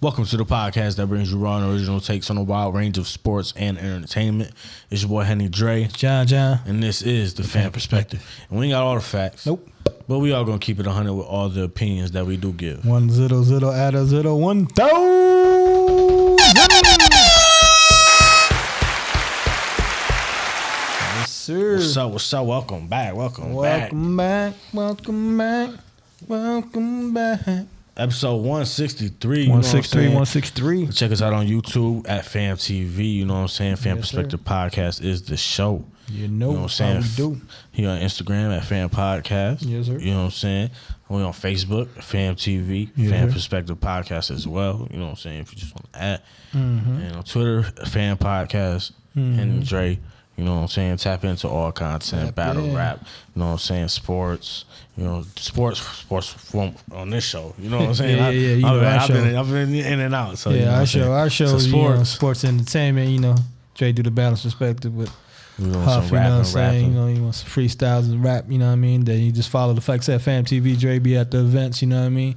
Welcome to the podcast that brings you raw and original takes on a wide range of sports and entertainment. It's your boy Henny Dre. John. And this is the Pham Perspective. And we ain't got all the facts. Nope. But we all gonna keep it 100 with all the opinions that we do give. 100 add a 0 1,000. Yes, sir. What's up? Welcome back. Welcome back. Episode 163. 163. Check us out on YouTube at Pham TV. You know what I'm saying? Pham Perspective Podcast is the show. You know what I'm saying? We do. Here on Instagram at Pham Podcast. Yes, sir. You know what I'm saying? We on Facebook, Pham TV, Pham Perspective Podcast as well. You know what I'm saying? If you just want to add. And on Twitter, Pham Podcast, and Dre. You know what I'm saying? Tap into all content, battle rap, you know what I'm saying? Sports, you know, sports on this show. You know what I'm saying? I've been in and out. So yeah, our show is sports entertainment, you know. Dre do the balance perspective with Huff, you know what I'm saying? You know, he wants freestyles and rap, you know what I mean? Then you just follow the facts at Pham TV. Dre be at the events, you know what I mean?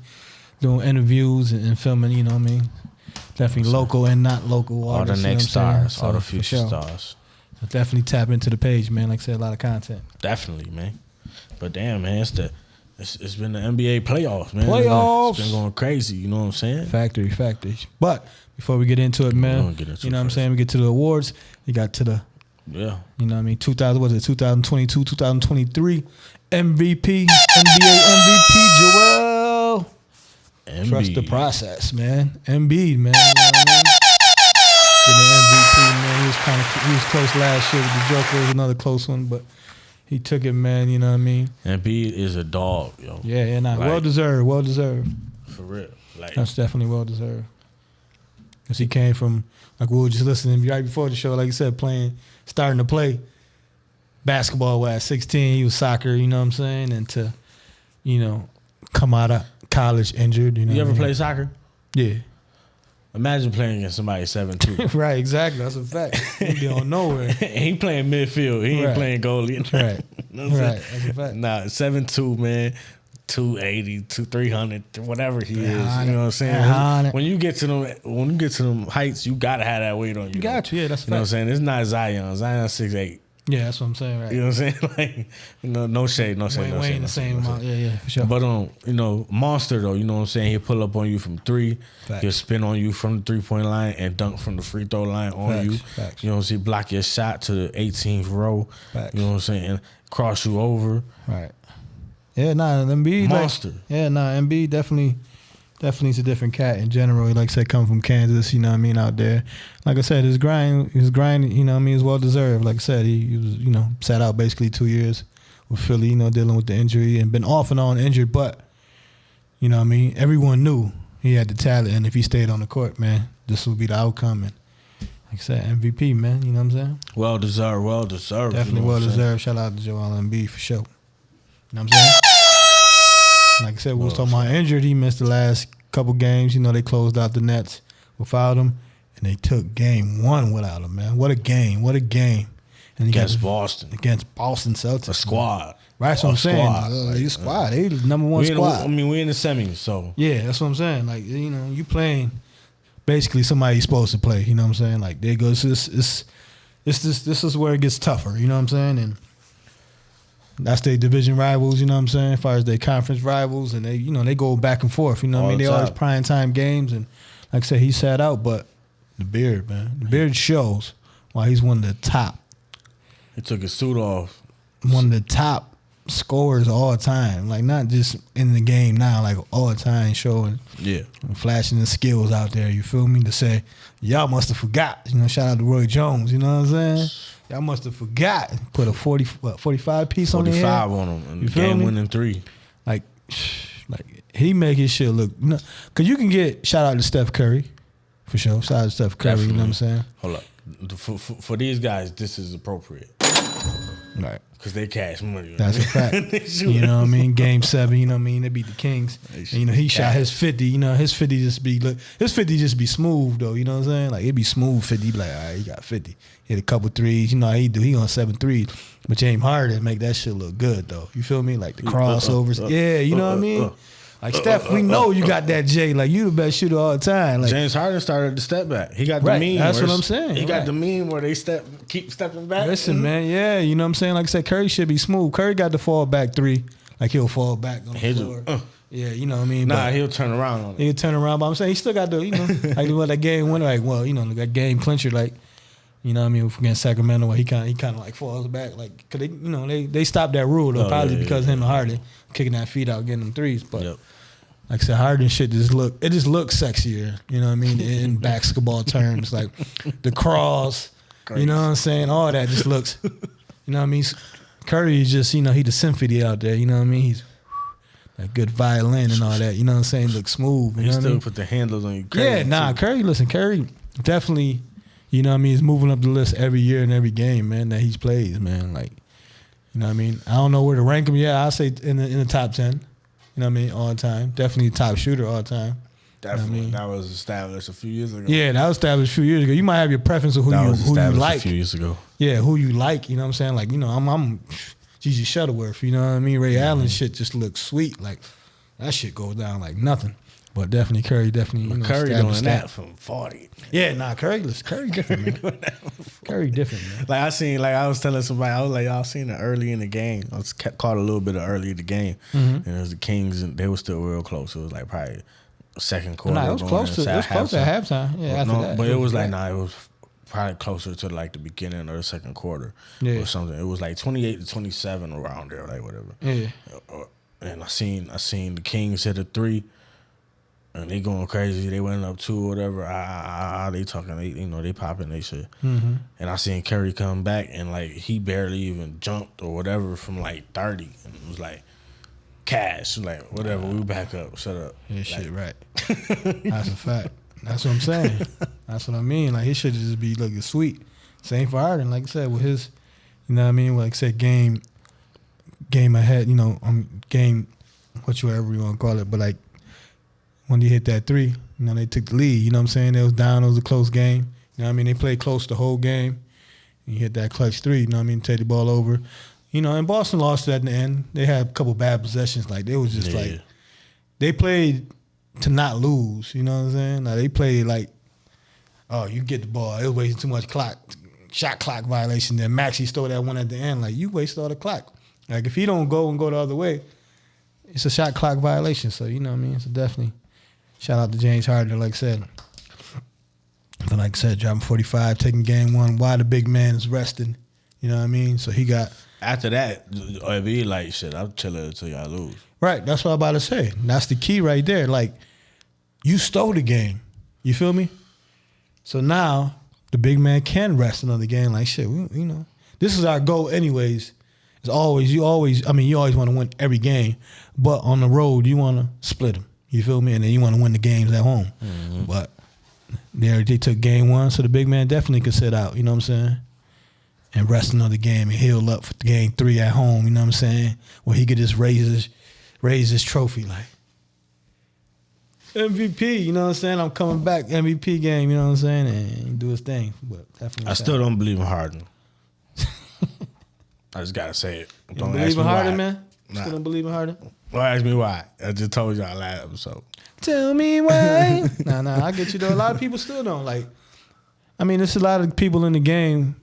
Doing interviews and filming, you know what I mean? Definitely local and not local artists. All the next stars, all the for future stars. So definitely tap into the page, man. Like I said, a lot of content. Definitely, man. But damn, man, it's been the NBA playoffs, man. Playoffs. It's been going crazy, you know what I'm saying? Factory. But before we get into it, man, you know what I'm saying? We get to the awards. We got to the, you know what I mean, 2022, 2023 MVP, NBA MVP, Joel. Embiid. Trust the process, man. Embiid, man. You know what I mean? The MVP, man. He was close last year with the Joker. It was another close one, but he took it, man. You know what I mean? Embiid is a dog, yo. Yeah, nah, well deserved. For real. That's definitely well deserved. Because he came from, like we were just listening right before the show, like you said, starting to play basketball at 16. He was soccer, you know what I'm saying? And to, you know, come out of college injured. You ever play soccer? Yeah. Imagine playing against somebody 7'2". Right, exactly. That's a fact. He going nowhere. He playing midfield. He ain't playing goalie. Right. Right. That's a fact. Nah, 7'2", man. 280, 300, whatever he is. You know what I'm saying? When you get to them heights, you gotta have that weight on you. You got to, yeah, that's a fact. You know what I'm saying? It's not Zion. Zion's 6'8". Yeah, that's what I'm saying, right. You know what I'm saying? Like, you know, no shade. We ain't the same amount. Yeah, for sure. But you know, monster though, you know what I'm saying? He'll pull up on you from 3. Facts. He'll spin on you from the 3-point line and dunk from the free throw line on you. Facts. You know what I'm saying? Block your shot to the 18th row. Facts. You know what I'm saying? Cross you over. Right. Yeah, Embiid. Monster. Embiid definitely is a different cat in general. Like I said, come from Kansas, you know what I mean, out there. Like I said, his grind, you know what I mean, is well deserved. Like I said, he was, you know, sat out basically 2 years with Philly, you know, dealing with the injury and been off and on injured, but, you know what I mean, everyone knew he had the talent, and if he stayed on the court, man, this would be the outcome. And like I said, MVP, man, you know what I'm saying? Well deserved. Definitely you know well deserved. Shout out to Joel Embiid for sure. You know what I'm saying? Like I said, we was talking about injured. He missed the last couple games. You know, they closed out the Nets without him, and they took game 1 without him, man. What a game. And against Boston Celtics. A squad. Right, that's what I'm saying. He's squad. They the number one squad. We in the semis, so. Yeah, that's what I'm saying. Like, you know, you playing basically somebody you're supposed to play. You know what I'm saying? Like, there goes this is where it gets tougher. You know what I'm saying? And that's their division rivals, you know what I'm saying, as far as their conference rivals, and they, you know, they go back and forth, you know what I mean? They always prime time games, and like I said, he sat out, but the beard, man. The beard shows why he's one of the top. He took his suit off. One of the top scorers all time. Like, not just in the game now, like all the time, showing, flashing the skills out there, you feel me? To say, y'all must have forgot. You know, shout out to Roy Jones, you know what I'm saying? Y'all must have forgot. Put a 45 piece on their head. 45 on him. And game-winning 3. Like he make his shit look. You know, because you can get shout out to Steph Curry, for sure. Shout out to Steph Curry, Definitely. You know what I'm saying? Hold up. For these guys, this is appropriate. Right. Because they cash money. That's a fact. You know what I mean? Game 7, you know what I mean? They beat the Kings. And, you know, he shot his 50. You know, his 50 just be smooth, though. You know what I'm saying? Like, it'd be smooth 50. He be like, all right, he got 50. Hit a couple threes. You know how he do. He on 7 threes. But you aim hard and make that shit look good, though. You feel me? Like the crossovers. Yeah, you know what I mean? Like, Steph, we know you got that J. Like, you the best shooter all the time. Like, James Harden started the step back. He got the meme. That's what I'm saying. He got the meme where they keep stepping back. Listen, man, yeah, you know what I'm saying? Like I said, Curry should be smooth. Curry got the fall back three. Like, he'll fall back on the floor. Yeah, you know what I mean? Nah, he'll turn around on it. He'll turn around, but I'm saying he still got the, you know, like that game winner, like, well, you know, that game clincher, like, you know what I mean, against Sacramento, where he kind of like falls back, like, cause they, you know, they stopped that rule though, probably because him and Harden kicking that feet out, getting them threes. But like I said, Harden shit just looks sexier, you know what I mean, in basketball terms, like the cross, you know what I'm saying, all that just looks, you know what I mean. Curry is just, you know, he the symphony out there, you know what I mean. He's like good violin and all that, you know what I'm saying, look smooth. You know still I mean? Put the handles on you. Curry, Curry definitely. You know what I mean? He's moving up the list every year and every game, man, that he plays, man. Like, you know what I mean? I don't know where to rank him. Yeah, I'll say in the top 10. You know what I mean? All the time. Definitely top shooter all the time. Definitely. You know what I mean? That was established a few years ago. Yeah, that was established a few years ago. You might have your preference of who you like. A few years ago. Yeah, who you like. You know what I'm saying? Like, you know, I'm Gigi Shuttleworth. You know what I mean? Ray Allen shit just looks sweet. Like, that shit goes down like nothing. But definitely Curry, you know, Curry doing that from 40. Yeah, Curry different, man. Curry different, man. Like I was telling somebody, I was like, y'all seen it early in the game. I was caught a little bit of early in the game, and it was the Kings, and they were still real close. It was like probably second quarter. It was close at halftime. Yeah, but it was like it was probably closer to like the beginning or the second quarter or something. It was like 28-27 around there, like whatever. Yeah. And I seen the Kings hit a three. And they going crazy. They went up 2 or whatever. They talking. They popping they shit. Mm-hmm. And I seen Curry come back and like he barely even jumped or whatever from like 30. And it was like cash. Like whatever. We back up. Shut up. Yeah, shit right. That's a fact. That's what I'm saying. That's what I mean. Like his shit just be looking sweet. Same for Harden. Like I said, with his, you know what I mean. Like I said, game ahead. You know, game, whatever you want to call it. But like. When he hit that three, you know, they took the lead. You know what I'm saying? They was down. It was a close game. You know what I mean? They played close the whole game. And he hit that clutch three. You know what I mean? Take the ball over. You know, and Boston lost at the end. They had a couple bad possessions. Like, they was just like, they played to not lose. You know what I'm saying? Like, they played like, oh, you get the ball. It was wasting too much clock. Shot clock violation. Then Maxey stole that one at the end. Like, you wasted all the clock. Like, if he don't go the other way, it's a shot clock violation. So, you know what I mean? So, definitely. Shout out to James Harden, like I said. But like I said, dropping 45, taking game one. Why the big man is resting. You know what I mean? So he got... After that, if he like, shit, I'm chilling until y'all lose. Right, that's what I'm about to say. That's the key right there. Like, you stole the game. You feel me? So now, the big man can rest another game. Like, shit, you know. This is our goal anyways. It's always, you always want to win every game. But on the road, you want to split them. You feel me? And then you want to win the games at home. Mm-hmm. But they took game one, so the big man definitely could sit out, you know what I'm saying? And rest another game and heal up for game 3 at home, you know what I'm saying? Where he could just raise his trophy like MVP, you know what I'm saying? I'm coming back, MVP game, you know what I'm saying? And do his thing. But definitely. I still don't believe in Harden. I just gotta say it. Don't believe in Harden, man? Still don't believe in Harden? Well, ask me why. I just told y'all last episode. Tell me why. Nah, I get you though. A lot of people still don't like. I mean, there's a lot of people in the game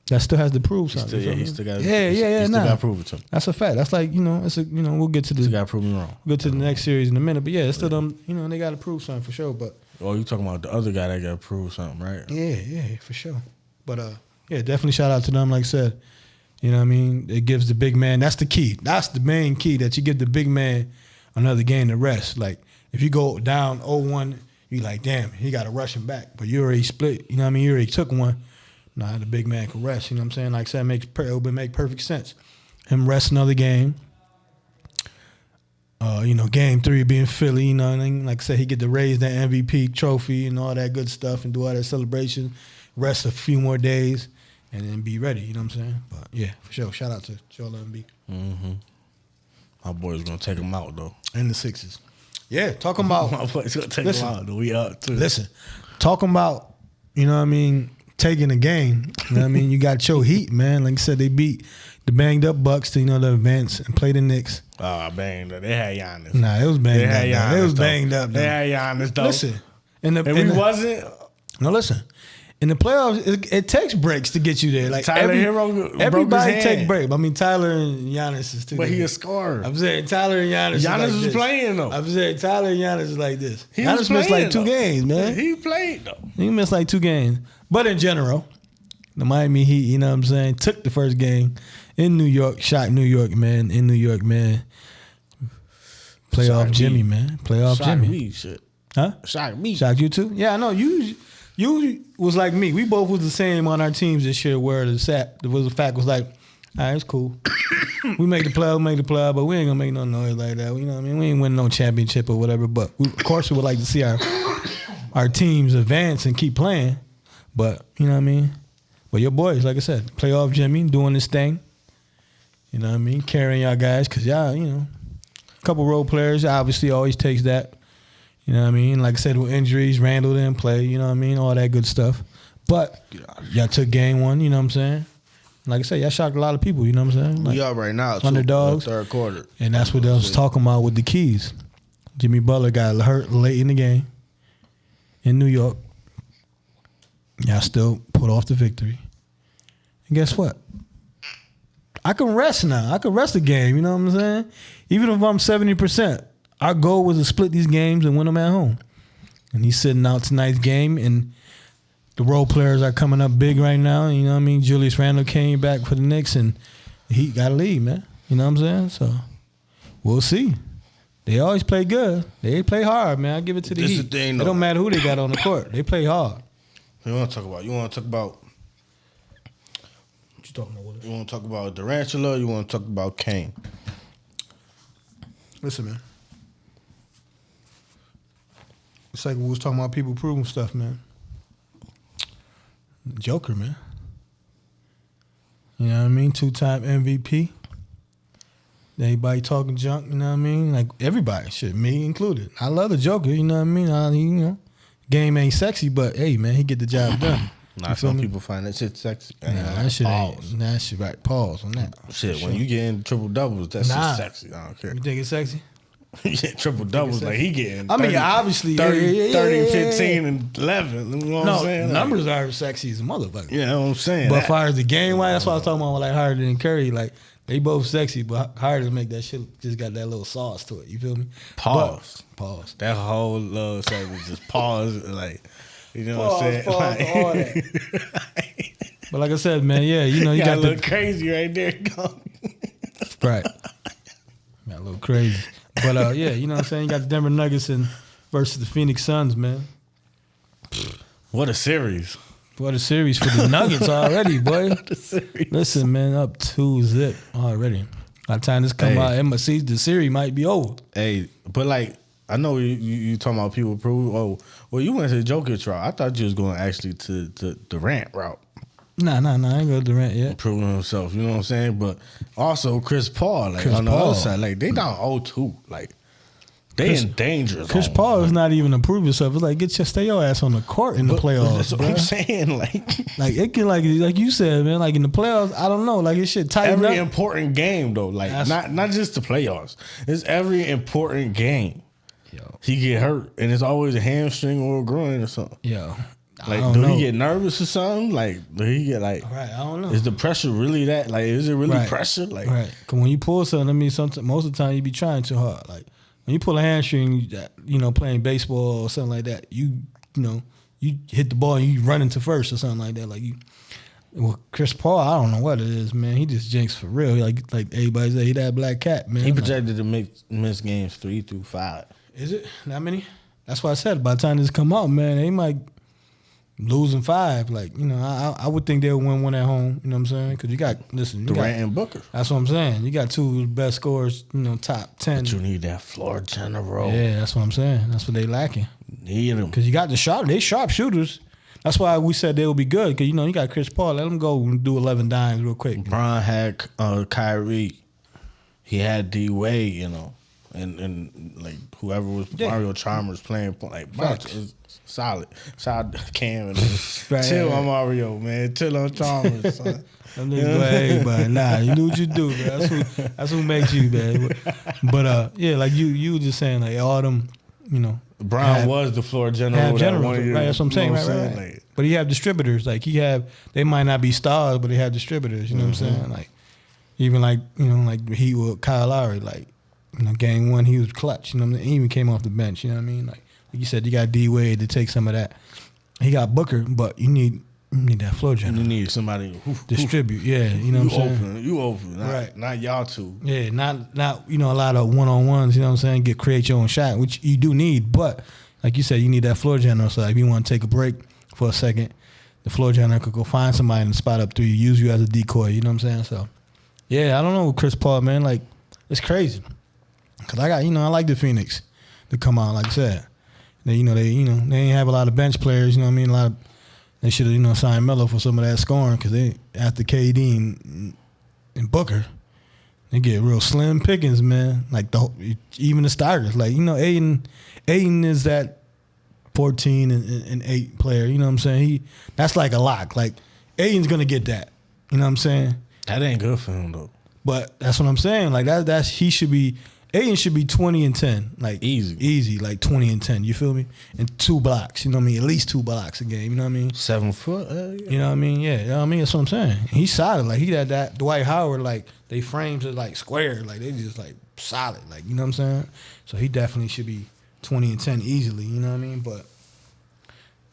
that still has to prove something. He still got. Yeah. Still got to prove it to him. That's a fact. That's like we'll get to the. Still got to prove me wrong. We'll get to the next series in a minute, but yeah, it's still them. You know, they got to prove something for sure. But you talking about the other guy that got to prove something, right? Yeah, for sure. But yeah, definitely shout out to them. Like I said. You know what I mean? It gives the big man, that's the key. That's the main key, that you give the big man another game to rest. Like, if you go down 0-1, you like, damn, he got to rush him back. But you already split, you know what I mean? You already took one. Nah, the big man can rest, you know what I'm saying? Like I said, it would make perfect sense. Him rest another game. Game 3 being Philly, you know what I mean? Like I said, he get to raise that MVP trophy and all that good stuff and do all that celebration. Rest a few more days. And then be ready, you know what I'm saying? But yeah, for sure. Shout out to Joel Embiid. Mm-hmm. My boy's gonna take him out though. And the Sixers. Yeah, talking about my boy's gonna take him out though. We up too. Listen, talking about, you know what I mean, taking the game. You know what I mean? You got your Heat, man. Like I said, they beat the banged up Bucks to, to advance and play the Knicks. Oh, banged up. They had Giannis. Nah, it was banged up. Giannis, It was banged up. They had Giannis, though. Listen. And we wasn't. No, listen. In the playoffs, it takes breaks to get you there. Like Tyler Hero everybody take breaks. I mean, Tyler and Giannis is too. But he a scorer. I'm saying Tyler and Giannis. Giannis was playing though. I'm saying Tyler and Giannis is like this. Giannis missed like 2 games, man. He played though. He missed like 2 games. But in general, the Miami Heat, you know what I'm saying, took the first game in New York, shocked New York, man. In New York, man. Playoff Jimmy, man. Playoff Jimmy. Me, shit. Huh? Shocked me. Shocked you too? Yeah, I know. You was like me. We both was the same on our teams this year where the fact was like, all right, it's cool. we make the playoff, but we ain't gonna make no noise like that. You know what I mean? We ain't winning no championship or whatever, but of course we would like to see our teams advance and keep playing. But, you know what I mean? But your boys, like I said, playoff Jimmy doing this thing. You know what I mean? Carrying y'all guys, because y'all, a couple role players obviously always takes that. You know what I mean? Like I said, with injuries, Randall didn't play, you know what I mean? All that good stuff. But y'all took game 1, you know what I'm saying? Like I said, y'all shocked a lot of people, you know what I'm saying? Like, we are right now, underdogs. Third quarter. And that's what I was talking about with the keys. Jimmy Butler got hurt late in the game in New York. Y'all still put off the victory. And guess what? I can rest now. I can rest the game, you know what I'm saying? Even if I'm 70%. Our goal was to split these games and win them at home. And he's sitting out tonight's game, and the role players are coming up big right now. You know what I mean? Julius Randle came back for the Knicks, and the Heat got a lead, man. You know what I'm saying? So we'll see. They always play good. They play hard, man. I give it to the Heat. The thing, it don't matter who they got on the court. They play hard. You want to talk about? What you talking about? You want to talk about Durantula? You want to talk about Kane? Listen, man. It's like we was talking about people proving stuff, man. Joker, man. You know what I mean? 2-time MVP. Everybody talking junk, you know what I mean? Like everybody, shit, me included. I love the Joker, you know what I mean? Game ain't sexy, but hey, man, he get the job done. Nah, some people find that shit sexy. Nah, that shit ain't. That shit right. Pause on that. Shit, when you get in triple doubles, that's shit sexy. I don't care. You think it's sexy? Yeah, triple doubles like he getting. I mean, obviously 30, 15, and 11. You know what I'm saying? Numbers are sexy as a motherfucker. Yeah, you know what I'm saying. But as far as the game wise, that's what I was talking about. Like Harden and Curry, like they both sexy, but Harden make that shit just got that little sauce to it. You feel me? Pause. That whole love service just pause. Like, you know what I'm saying? Pause, all that. But like I said, man, yeah, you got a little crazy right there. Right. Got a little crazy. But yeah, you know what I'm saying? You got the Denver Nuggets versus the Phoenix Suns, man. What a series. What a series for the Nuggets already, boy. What a series. Listen, man, up 2-0 already. By the time this come out, the series might be over. Hey, but like, I know you talking about people prove. Oh, well, you went to the Jokic route. I thought you was going actually to the Durant route. Nah, I ain't go to Durant yet. Proving himself, you know what I'm saying? But also Chris Paul, like on the other side, like they down 0-2. Like they in danger. Chris Paul is not even improving himself. It's like stay your ass on the court in the playoffs. That's what I'm saying. Like it can like you said, man, like in the playoffs, I don't know. Like it should tighten every up. important game though. Like not just the playoffs. It's every important game. Yo. He get hurt and it's always a hamstring or a groin or something. Yeah. Like, do he get nervous or something? Like, do he get like? Right, I don't know. Is the pressure really that? Like, is it really pressure? Like, right. Cause when you pull something, I mean, most of the time you be trying too hard. Like when you pull a hamstring, playing baseball or something like that, you hit the ball and you run into first or something like that. Like well, Chris Paul, I don't know what it is, man. He just jinxed for real. Like everybody say, he that black cat, man. He projected to miss games 3 through 5. Is it that many? That's what I said. By the time this come out, man, they might. Losing 5, like, I would think they'll win one at home, you know what I'm saying? Because you got Durant and Booker. That's what I'm saying. You got 2 of the best scorers, top 10. But you need that floor general. Yeah, that's what I'm saying. That's what they lacking. Need them. Because you got they sharp shooters. That's why we said they will be good. Because, you got Chris Paul. Let him go and do 11 dimes real quick. Bron had Kyrie. He had D-Wade, and like whoever was Mario Chalmers playing like bunch is solid. Shout out Cam and chill on Mario, man. Chill on Chalmers, son. Them niggas go at everybody. Nah, you do what you do, man. That's who makes you, man. But yeah, like you just saying, like all them, you know. Brown was the floor general. Right, that's what I'm saying. Right. Like, but he have distributors. Like they might not be stars, but they have distributors. You know what I'm saying? Like even like like he with Kyle Lowry. Like game one he was clutch. You know what I mean? He even came off the bench. You know what I mean? Like you said, you got D Wade to take some of that. He got Booker, but you need that floor general. You need somebody who distribute. Yeah, you know what I'm saying? You open, right? Not y'all two. Yeah, not a lot of one-on-ones. You know what I'm saying? Create your own shot, which you do need. But like you said, you need that floor general. So if you want to take a break for a second, the floor general could go find somebody in the spot up three, use you as a decoy. You know what I'm saying? So yeah, I don't know, Chris Paul, man. Like it's crazy because I like the Phoenix to come out. Like I said, they ain't have a lot of bench players. You know what I mean? They should have, signed Melo for some of that scoring because they after KD and Booker, they get real slim pickings, man. Like even the starters, like Aiden is that 14 and 8 player. You know what I'm saying? That's like a lock. Like Aiden's gonna get that. You know what I'm saying? That ain't good for him though. But that's what I'm saying. Like Aiden should be 20 and 10, like easy, like 20 and 10. You feel me? And 2 blocks. You know what I mean? At least 2 blocks a game. You know what I mean? 7 foot. Yeah. You know what I mean? Yeah. You know what I mean? That's what I'm saying. He's solid. Like he had that Dwight Howard. Like they frames are like square. Like they just like solid. Like you know what I'm saying? So he definitely should be 20 and 10 easily. You know what I mean? But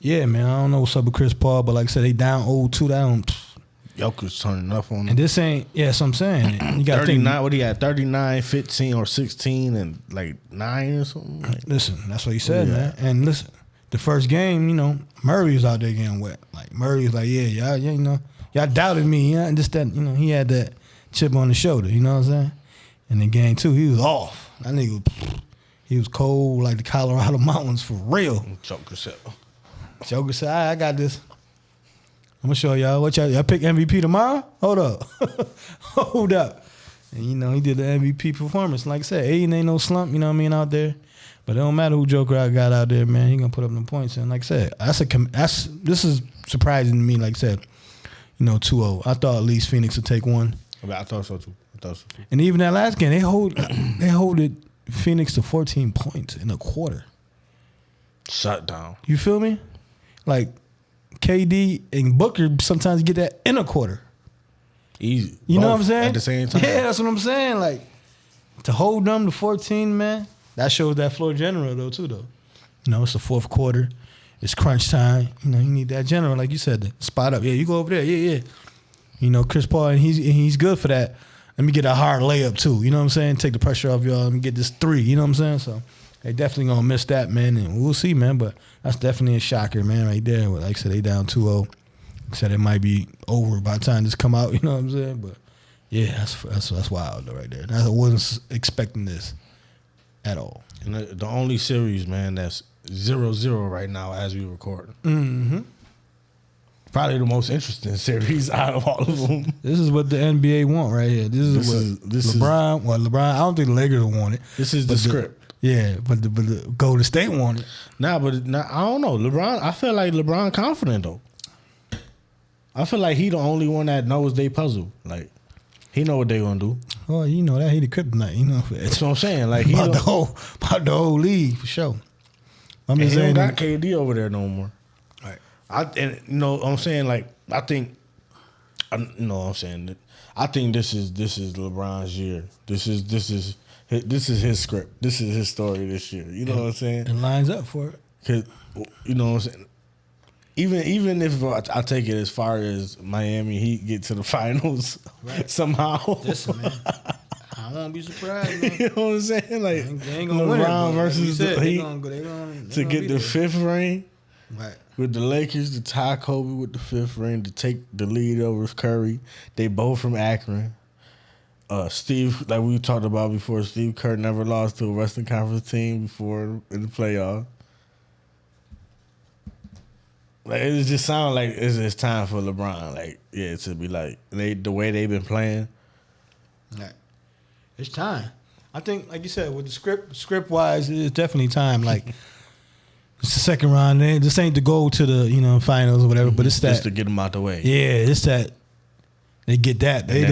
yeah, man. I don't know what's up with Chris Paul, but like I said, they down 0-2. Down. Joker's turning up on him. And this ain't, that's what I'm saying. You got 39, what he had, 39, 15, or 16, and like 9 or something? Like, listen, that's what he said, man. And listen, the first game, Murray was out there getting wet. Like, Murray was like, yeah, y'all doubted me. And just that, he had that chip on the shoulder, you know what I'm saying? And in game 2, he was off. That nigga, he was cold like the Colorado mountains for real. Joker said, I got this. I'm gonna show y'all. What y'all pick MVP tomorrow? Hold up. Hold up. And he did the MVP performance. Like I said, Aiden ain't no slump, you know what I mean, out there. But it don't matter who Joker I got out there, man. He gonna put up them points. And like I said, this is surprising to me, like I said, 2-0. I thought at least Phoenix would take one. I thought so too. And even that last game, they holded Phoenix to 14 points in a quarter. Shut down. You feel me? Like KD and Booker sometimes get that in a quarter. Easy. You know what I'm saying? At the same time. Yeah, that's what I'm saying. Like, to hold them to 14, man, that shows that floor general, though, too, though. It's the fourth quarter. It's crunch time. You need that general, like you said, the spot up. Yeah, you go over there. Yeah. Chris Paul, and he's good for that. Let me get a hard layup, too. You know what I'm saying? Take the pressure off y'all. Let me get this 3. You know what I'm saying? So, they definitely going to miss that, man, and we'll see, man, but that's definitely a shocker, man, right there. Like I said, they down 2-0. Like I said, it might be over by the time this come out, you know what I'm saying? But, yeah, that's wild, though, right there. I wasn't expecting this at all. And the only series, man, that's 0-0 right now as we record. Mm-hmm. Probably the most interesting series out of all of them. This is what the NBA want right here. This is LeBron. I don't think the Lakers want it. This is the script. Yeah, but the Golden State want it. I don't know. LeBron, I feel like LeBron confident, though. I feel like he the only one that knows they puzzle. Like, he know what they gonna do. Oh, that he the kryptonite, That's what I'm saying. Like, he about the whole league, for sure. I'm just saying, he don't got KD over there no more. Right. I'm saying, like, I think, I'm saying, I think this is LeBron's year. This is his script. This is his story this year. You know what I'm saying? It lines up for it. Cause you know what I'm saying. Even if I take it as far as Miami Heat get to the finals somehow. Listen, man, I won't be surprised. Man. You know what I'm saying? Like they ain't gonna win it, versus the Heat to get the 5th ring. Right. With the Lakers to tie Kobe with the 5th ring to take the lead over Curry. They both from Akron. Steve, like we talked about before, Steve Kerr never lost to a Western Conference team before in the playoffs. Like it just sounds like it's time for LeBron. Like, to be like the way they've been playing. Right. It's time. I think, like you said, with the script wise, it's definitely time. Like it's the second round. This ain't to go to the finals or whatever, but it's that just to get them out the way. Yeah, it's that they get that. They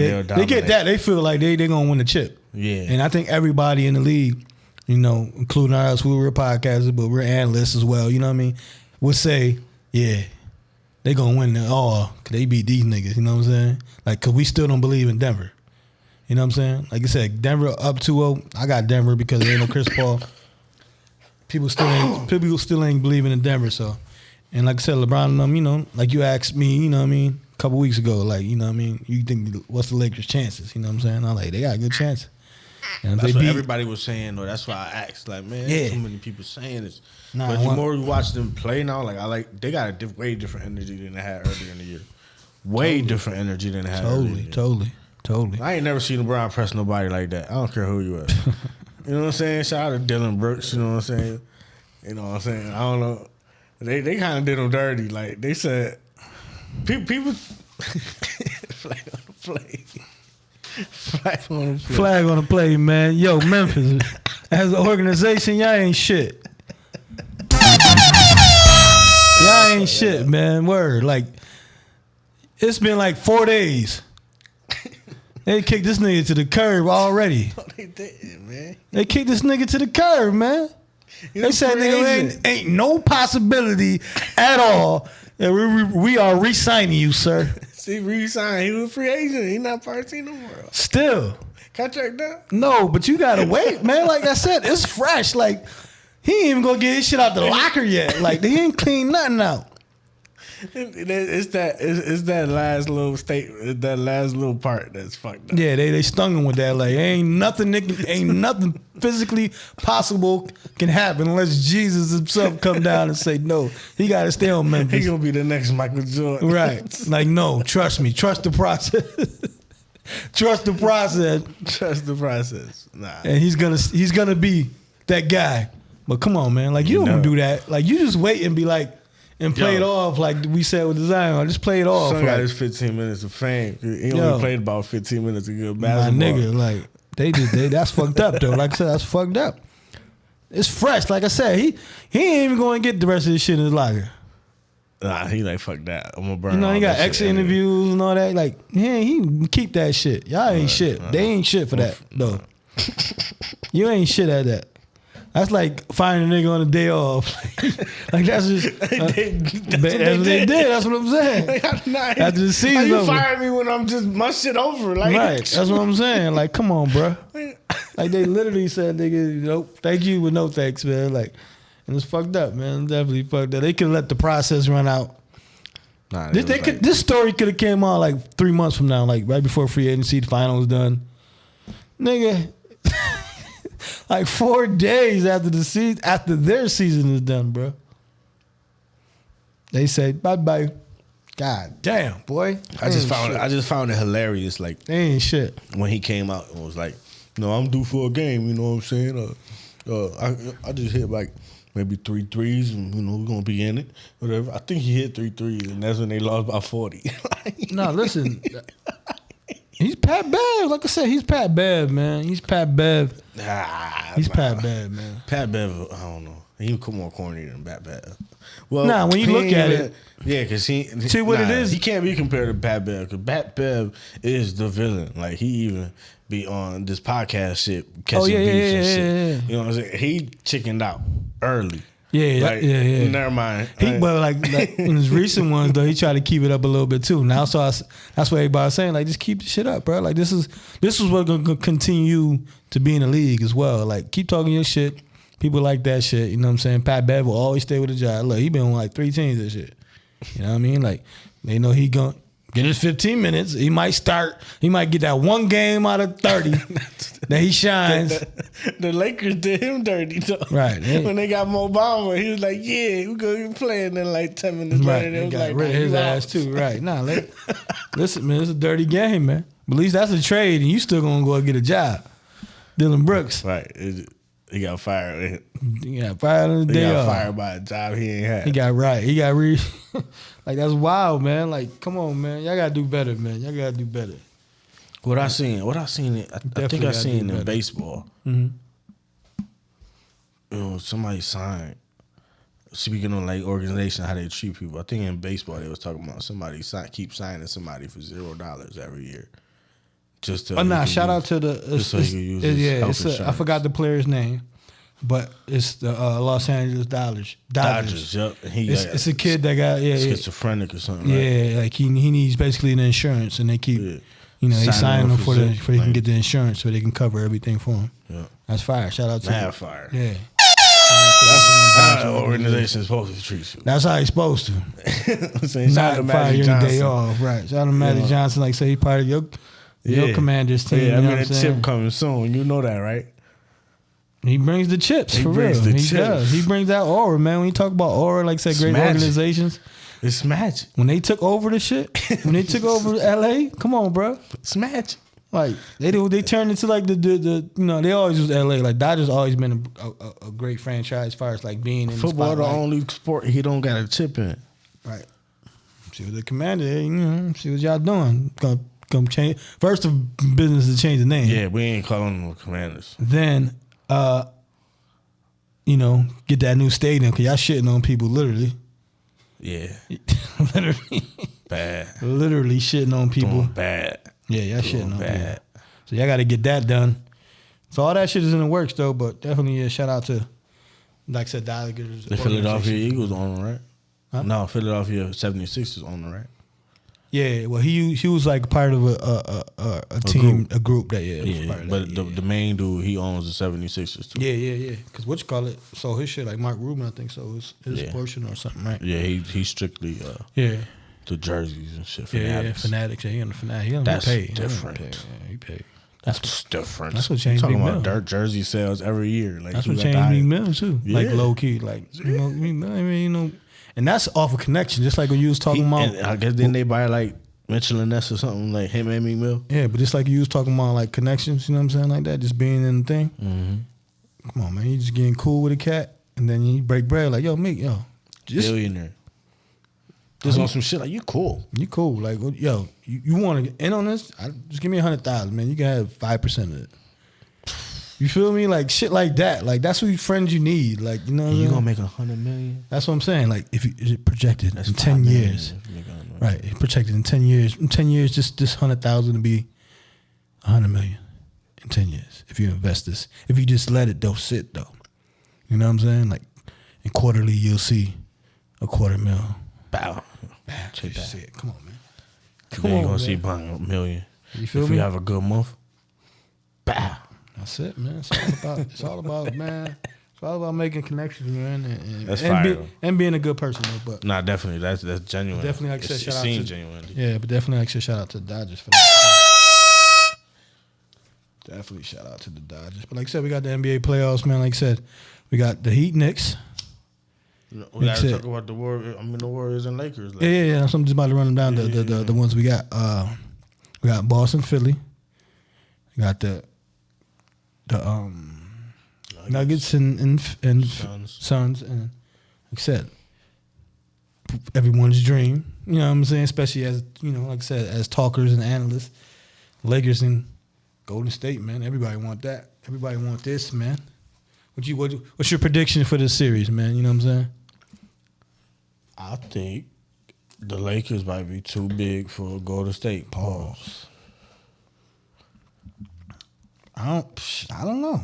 get that. They feel like they gonna win the chip. Yeah. And I think everybody in the league, including us, we were podcasters, but we're analysts as well. You know what I mean? Would say, yeah, they gonna win it all because they beat these niggas. You know what I'm saying? Like, cause we still don't believe in Denver. You know what I'm saying? Like I said, Denver up 2-0. I got Denver because there ain't no Chris Paul. People still ain't believing in Denver. So, and like I said, LeBron and them, like you asked me, you know what I mean, a couple weeks ago, like, you know what I mean, you think what's the Lakers' chances? You know what I'm saying? I'm like, they got a good chance. And that's what everybody was saying, though. That's why I asked. Like, man, too many people saying this. But the more you watch them play now, they got a way different energy than they had earlier in the year. Way different energy than they had earlier in the year. Totally. I ain't never seen LeBron press nobody like that. I don't care who you are. You know what I'm saying? Shout out to Dylan Brooks. You know what I'm saying? You know what I'm saying? I don't know. They kind of did him dirty. Like, they said, people flag on the play. Flag on the play, man. Yo, Memphis, as an organization, y'all ain't shit. Y'all ain't shit, man. Word. Like, it's been like 4 days. They kicked this nigga to the curb already. Oh, they did, man. They kicked this nigga to the curb, man. They said, nigga, ain't no possibility at all that we are re-signing you, sir. See, re-sign. He was a free agent. He not part of the team no more. Still. Contract done? No, but you gotta wait, man. Like I said, it's fresh. Like, he ain't even gonna get his shit out the locker yet. Like, he ain't clean nothing out. It's that last little statement, that last little part that's fucked up. Yeah, they stung him with that. Like, ain't nothing physically possible can happen unless Jesus himself come down and say no. He got to stay on Memphis. He gonna be the next Michael Jordan, right? Like, no, trust me, trust the process. Trust the process. Trust the process. Nah, and he's gonna be that guy. But come on, man, like you don't do that. Like, you just wait and be like. And play it off like we said with the Zion. Just play it off. Son got his 15 minutes of fame. He only played about 15 minutes of good basketball. My nigga, like that's fucked up though. Like I said, that's fucked up. It's fresh. Like I said, he ain't even going to get the rest of this shit in his locker. Nah, he like fuck that. I'm gonna burn. He got extra interviews and all that. Like, he keep that shit. Y'all ain't shit. They ain't shit for that though. You ain't shit at that. That's like firing a nigga on a day off. Like, that's just that's what they did. That's what I'm saying. After the season, how you fire me when I'm just my shit over? Like, right. That's what I'm saying. Like, come on, bro. Like, they literally said, nigga, nope, thank you, but no thanks, man. Like, and it's fucked up, man. Definitely fucked up. They could let the process run out. Nah, this story could have came out like 3 months from now, like right before free agency, the finals done. Nigga. Like 4 days after the season, after their season is done, bro. They say bye-bye. God damn, boy. I just found it hilarious. Like, they ain't shit. When he came out and was like, "No, I'm due for a game." You know what I'm saying? I just hit like maybe 3 threes, and we're gonna be in it. Whatever. I think he hit 3 threes, and that's when they lost by 40. No, listen. He's Pat Bev. Like I said, he's Pat Bev, man. He's Pat Bev. He's Pat Bev, man. Pat Bev, I don't know. He more corny than Pat Bev. Well, when you look at it. Yeah, because see what it is? He can't be compared to Pat Bev, because Pat Bev is the villain. Like, he even be on this podcast shit, catching beefs and shit. Yeah. You know what I'm saying? He chickened out early. Yeah. Never mind. But like in his recent ones though, he tried to keep it up a little bit too. Now, so that's what everybody's saying. Like, just keep the shit up, bro. Like, this is what's gonna continue to be in the league as well. Like, keep talking your shit. People like that shit. You know what I'm saying? Pat Bev will always stay with the job. Look, he been on like 3 teams and shit. You know what I mean? Like, they know he gonna get his 15 minutes. He might start. He might get that 1 game out of 30 that he shines. The Lakers did him dirty though. Right. When they got Mo Bamba, he was like, "Yeah, we're gonna play," and then like 10 minutes later, they was got like, rid of his ass too. Right. Nah, listen, man, it's a dirty game, man. But at least that's a trade, and you still gonna go and get a job. Dylan Brooks. Right. He got fired. He got fired on the day off. He got fired by a job he ain't had. He got like, that's wild, man. Like, come on, man. Y'all gotta do better, man. Y'all gotta do better. What I seen, I think I seen in baseball. Mm-hmm. You know, somebody signed. Speaking on like organization, how they treat people. I think in baseball they was talking about somebody keep signing somebody for $0 every year. Just to Shout out to the just so he could use his health insurance. I forgot the player's name, but it's the Los Angeles Dodgers. Yep. It's a kid that got schizophrenic or something. Yeah, right? like he needs basically the insurance, and they keep they sign him for he can get the insurance so they can cover everything for him. Yeah, that's fire. Shout out to Mad fire. Yeah. That's how an organization is supposed to treat you. That's how he's supposed to. I'm saying, not fire your day off, right? Shout out to Magic Johnson, like say he part of your Commanders team. Yeah, I mean that chip coming soon. You know that, right? He brings the chips for real. He does. He brings that aura, man. When you talk about aura, like say great organizations, it's magic. When they took over the shit, when they took over LA, come on, bro, it's magic. Like they turned into like the they always was LA. Like Dodgers always been a great franchise as far as like being in football. The only sport he don't got a chip in it. Right. See what the Commander, see what y'all doing. Come change. First of business to change the name. Yeah, we ain't calling them Commanders. Then, get that new stadium because y'all shitting on people literally. Yeah. Literally. Bad. Literally shitting on people. Doing bad. Yeah, y'all shitting on bad. People. So y'all got to get that done. So all that shit is in the works though, but definitely shout out to, like I said, Dodgers. The Philadelphia Eagles on right? Huh? No, Philadelphia 76ers on right? Yeah, well he was like part of a team, a group that but the main dude he owns the 76ers too. Yeah. Because what you call it? So his shit like Mark Rubin, I think so. His portion or something, right? Yeah, he's strictly the jerseys and shit. Fanatics. Fanatics. Yeah, he on the Fanatics. That's paid. different. He paid. That's different. That's what changed Talking Big about Mill. dirt jersey sales every year. Like that's what changed Big Mill too. Yeah. Like low key, like and that's off a connection. Just like when you was talking about. I guess then they buy like Mitchell and Ness or something like him and Meek Mill. Yeah, but just like you was talking about like connections, you know what I'm saying, like that, just being in the thing. Mm-hmm. Come on, man, you just getting cool with a cat, and then you break bread like, yo, Meek, just billionaire. Just on some shit like you cool. You cool, like yo, you want to get in on this? Just give me 100,000, man. You can have 5% of it. You feel me? Like shit like that. Like that's what friends you need. Like you know, what you gonna make $100 million. That's what I'm saying. Like if is it projected in 10 years, right? Projected in 10 years. In 10 years, just this 100,000 to be $100 million in 10 years. If you invest this, if you just let it sit though, you know what I'm saying? Like in quarterly, you'll see $250,000. Bow. Take that. See it. Come on, man. Then you're gonna see $1 million. You feel if me? you have a good month. Bow. That's it, man. It's all about man. It's all about making connections, man, and being a good person, though. But nah, definitely, that's genuine. Definitely, like I said, shout out to genuine. Yeah, but definitely, like I said, shout out to the Dodgers for that. Definitely, shout out to the Dodgers. But like I said, we got the NBA playoffs, man. Like I said, we got the Heat, Knicks. We got to talk about the Warriors and Lakers. Like. Yeah. So I'm just about to run them down. The ones we got. We got Boston, Philly. We got the Nuggets and Suns, and like I said, everyone's dream. You know what I'm saying? Especially as like I said, as talkers and analysts, Lakers and Golden State, man. Everybody want that. Everybody want this, man. What's your prediction for this series, man? You know what I'm saying? I think the Lakers might be too big for Golden State. Pause. I don't know.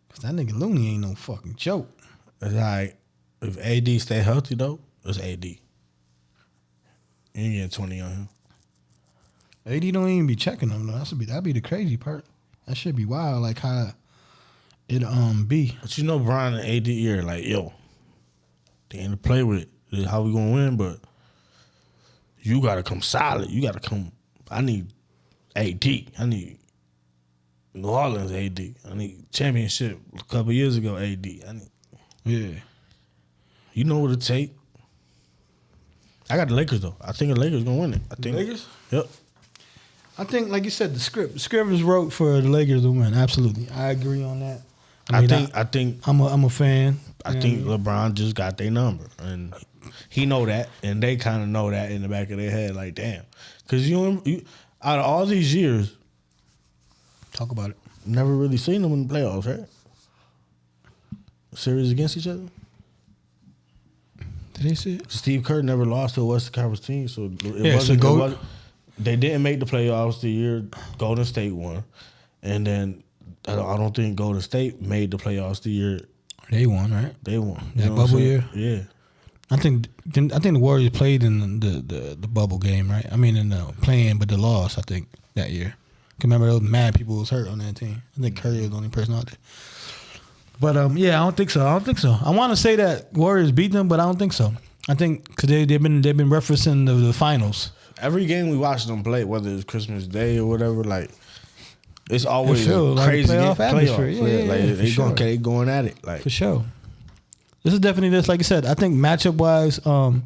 Cause that nigga Looney ain't no fucking joke. It's like if AD stay healthy though, it's AD. You ain't getting 20 on him. AD don't even be checking them though. That'd be the crazy part. That should be wild. Like how it be. But you know, Brian and AD are like, yo, they ain't to play with. This is how we gonna win, but you gotta come solid. You gotta come. I need AD. I need New Orleans AD. I need championship a couple years ago AD. Yeah. You know what it take. I got the Lakers though. I think the Lakers gonna win it. I think Lakers? Yep. I think, like you said, the script was wrote for the Lakers to win. Absolutely, I agree on that. I think I'm a fan. I think LeBron just got their number, and he know that, and they kind of know that in the back of their head, like damn, because Out of all these years, Talk about it. never really seen them in the playoffs, right? Series against each other. Did they see it? Steve Kerr never lost to a Western Conference team, so they didn't make the playoffs the year Golden State won, and then I don't think Golden State made the playoffs the year They won, right? they won. That bubble year. Yeah. I think the Warriors played in the bubble game, right? I mean, in the playing, but they lost. I think that year. Cause remember, those mad people was hurt on that team. I think Curry was the only person out there. But yeah, I don't think so. I want to say that Warriors beat them, but I don't think so. I think because they've been referencing the finals. Every game we watched them play, whether it's Christmas Day or whatever, like it's always feel like crazy playoff atmosphere. Yeah, like for they going at it, like for sure. This is definitely this. Like I said, I think matchup wise, like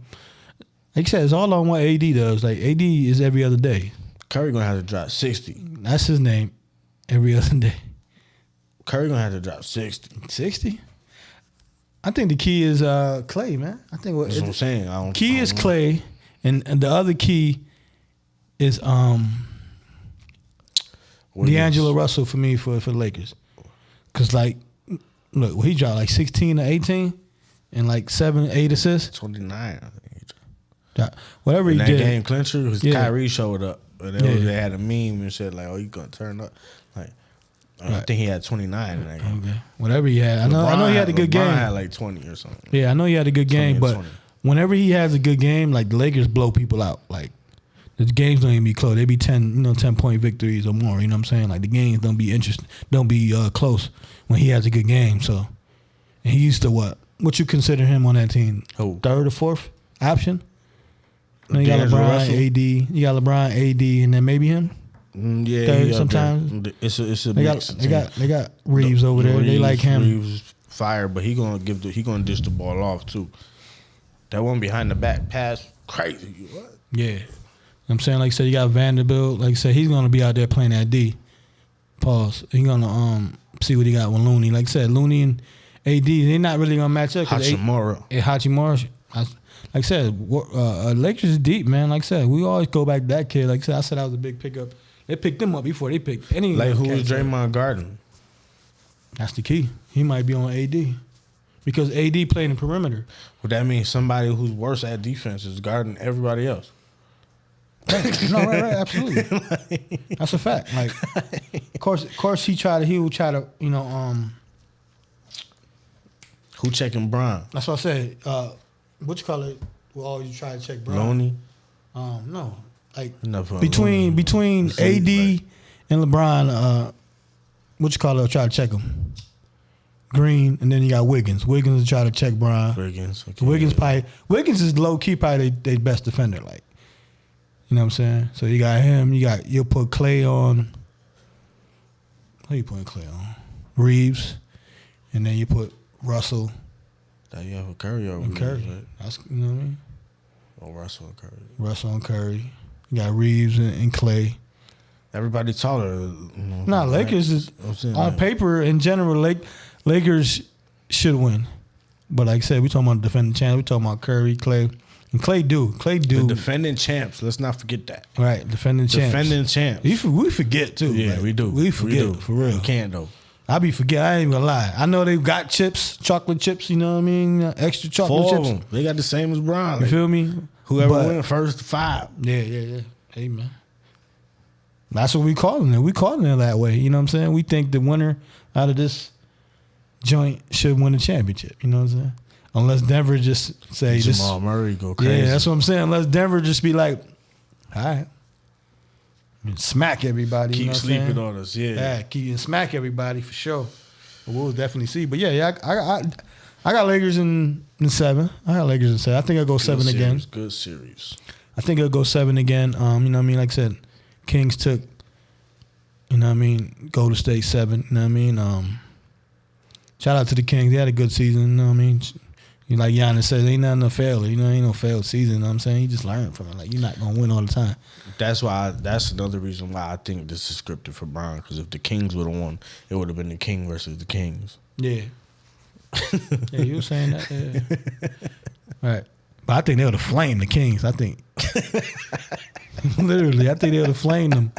you said, it's all on what AD does. Like AD is every other day. Curry gonna have to drop 60. That's his name. Every other day. Curry gonna have to drop 60. 60? I think the key is Clay, man. I think That's what I'm saying. Key is Clay, and the other key is D'Angelo Russell for me for the Lakers. Cause like, look, he dropped like 16 or 18 and like 7-8 assists. 29, I think he dropped. Whatever he did. That game clincher was Kyrie showed up. And they had a meme and shit like, "Oh, you gonna turn up?" Like, I think he had 29 in that game. Okay. Whatever he had, I know he had a good game. Had like 20 or something. Yeah, I know he had a good game, but 20. whenever he has a good game, like the Lakers blow people out. Like the games don't even be close. They be 10-point victories or more. You know what I'm saying? Like the games don't be close when he has a good game. So, and he used to what? What you consider him on that team? Who? Third or fourth option? You got D'Angelo LeBron, Russell. AD. You got LeBron, AD, and then maybe him. Yeah, Third sometimes. It's a They mix. got Reeves over there. They like him. Reeves fire, but he gonna dish the ball off too. That one behind the back pass, crazy. What? Yeah. You know what I'm saying, like I said, you got Vanderbilt. Like I said, he's gonna be out there playing that D. Pause. He's gonna see what he got with Looney. Like I said, Looney and AD, they're not really gonna match up. Hachimura. Like I said, Lakers is deep, man. Like I said, we always go back to that kid. Like I said that was a big pickup. They picked him up before they picked any. Like who is Draymond Garden? That's the key. He might be on AD because AD playing the perimeter. Well, that means somebody who's worse at defense is guarding everybody else. Right. No, right, absolutely. That's a fact. Like, of course, he will try to, Who checking Bron? That's what I said. What you call it? We'll always try to check Bron. Loney? No. Like between AD and LeBron, what you call it? Try to check him. Green, and then you got Wiggins. Wiggins will try to check Bron. Wiggins is low key probably their best defender. Like, you know what I'm saying? So you got him. You'll put Clay on. Who you putting Clay on? Reeves, and then you put Russell. You have a Curry over Curry. Reeves, right? That's, you know what I mean? Oh, Russell and Curry. Russell and Curry. You got Reeves and Clay. Everybody taller. Lakers is on paper in general. Lakers should win, but like I said, we talking about defending champs. We talking about Curry, Clay, and Clay do. The defending champs. Let's not forget that. Right, defending champs. We forget too. Yeah, we do. We forget for real. We can't though. I be forget. I ain't even gonna lie. I know they've got chips, chocolate chips. You know what I mean? Extra chocolate 4 chips. of them. They got the same as Bron. You feel me? Whoever win first 5. Yeah. Hey man, that's what we calling it. We calling it that way. You know what I'm saying? We think the winner out of this joint should win the championship. You know what I'm saying? Unless Denver just say Jamal Murray go crazy. Yeah, that's what I'm saying. Unless Denver just be like, all right, smack everybody. Keep you know sleeping on us. Yeah, keep and smack everybody for sure. But we'll definitely see. But yeah, I got Lakers in 7. I got Lakers in 7. I think I'll go 7 again. Good series. I think it'll go 7 again. You know what I mean? Like I said, Kings took, you know what I mean, Golden State 7. You know what I mean? Shout out to the Kings. They had a good season. You know what I mean? Like Giannis says, ain't nothing to fail. You know, ain't no failed season. You know what I'm saying? You just learn from it. Like, you're not going to win all the time. That's another reason why I think this is scripted for Bron. Because if the Kings would have won, it would have been the King versus the Kings. Yeah. Yeah, you were saying that. Yeah. Right. But I think they would have flamed the Kings. I think Literally, I think they would have flamed them.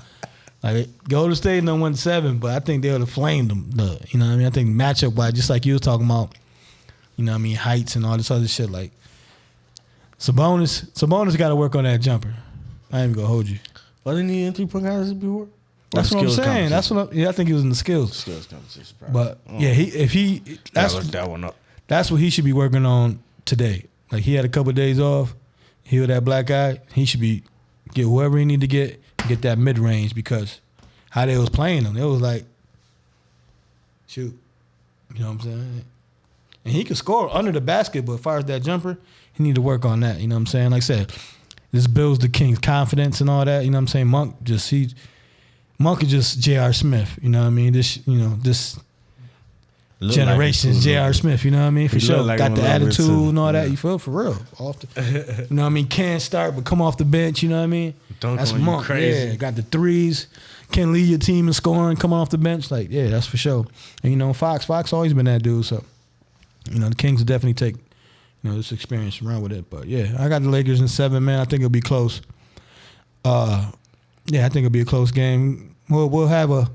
Like Golden State done won 7, but I think they would have flamed them. You know what I mean? I think matchup wise, just like you was talking about, you know what I mean, heights and all this other shit. Like Sabonis got to work on that jumper. I ain't even gonna hold you. Wasn't he in 3-point contest before? That's what I'm saying. That's what. I think he was in the skills. Skills competition. But yeah, that's look that one up. That's what he should be working on today. Like he had a couple of days off, healed that black eye. He should be get whoever he need to get that mid range, because how they was playing him, it was like, shoot, you know what I'm saying? And he could score under the basket, but as far as that jumper, he need to work on that. You know what I'm saying? Like I said, this builds the King's confidence and all that. You know what I'm saying? Monk is just J.R. Smith. You know what I mean? This generation's J.R. Smith. You know what I mean? For sure. Like got the attitude and all that. You feel for real? You know what I mean? Can't start but come off the bench. You know what I mean? That's Monk. Crazy. Yeah, got the threes. Can lead your team in scoring, coming off the bench. Like, yeah, that's for sure. And you know, Fox always been that dude. So, you know, the Kings will definitely take, you know, this experience and run with it. But yeah, I got the Lakers in 7, man. I think it'll be close. Yeah, I think it'll be a close game. We'll have a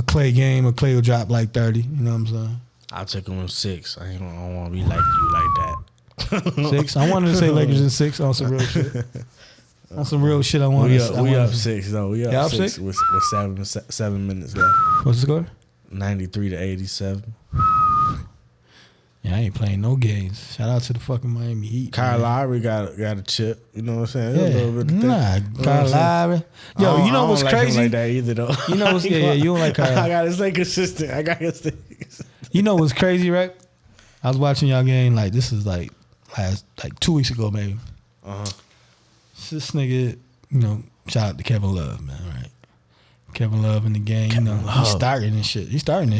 Clay game. A Clay will drop like 30. You know what I'm saying? I'll take him in 6. I don't want to be like you like that. 6. I wanted to say Lakers in 6 on some real shit. On some real shit, I want to. We up 6 though. We up 6 with 7 minutes left. What's the score? 93-87. Yeah, I ain't playing no games. Shout out to the fucking Miami Heat. Kyle Lowry got a chip. You know what I'm saying? Yeah. A little bit of Kyle Lowry. Yo, you know what's crazy? I don't like him like that either, though. You know what's you don't like Kyle. I gotta stay consistent. You know what's crazy, right? I was watching y'all game this is like 2 weeks ago, maybe. This nigga, you know, shout out to Kevin Love, man, right? Kevin Love in the game, Kevin Love. He's starting this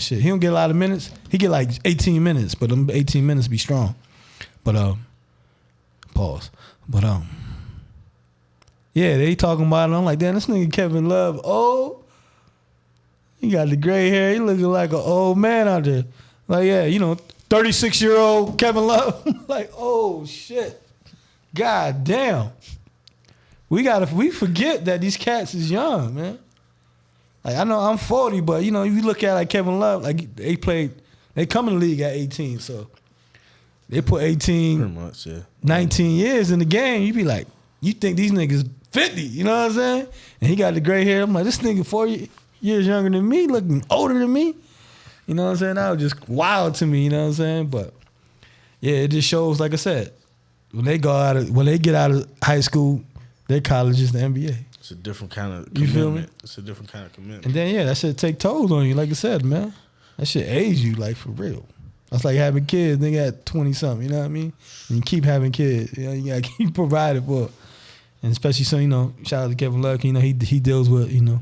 shit. He don't get a lot of minutes. He get like 18 minutes, but them 18 minutes be strong. But pause. But yeah, they talking about it. I'm like, damn, this nigga Kevin Love, he got the gray hair. He looking like an old man out there. Like, yeah, you know, 36-year-old Kevin Love. Like, oh shit, god damn. We forget that these cats is young, man. Like, I know I'm 40, but, you know, if you look at like Kevin Love, like they come in the league at 18, so they put 18, pretty much, yeah. 19 years in the game. You be like, you think these niggas 50, you know what I'm saying? And he got the gray hair. I'm like, this nigga 4 years younger than me, looking older than me. You know what I'm saying? That was just wild to me, you know what I'm saying? But yeah, it just shows, like I said, when they get out of high school, their college is the NBA. It's a different kind of commitment. You feel me? It's a different kind of commitment. And then, yeah, that shit take tolls on you, like I said, man. That shit age you, like, for real. That's like having kids, nigga, at 20-something, you know what I mean? And you keep having kids, you know, you gotta keep providing for it. And especially, so, you know, shout out to Kevin Love, you know, he deals with, you know,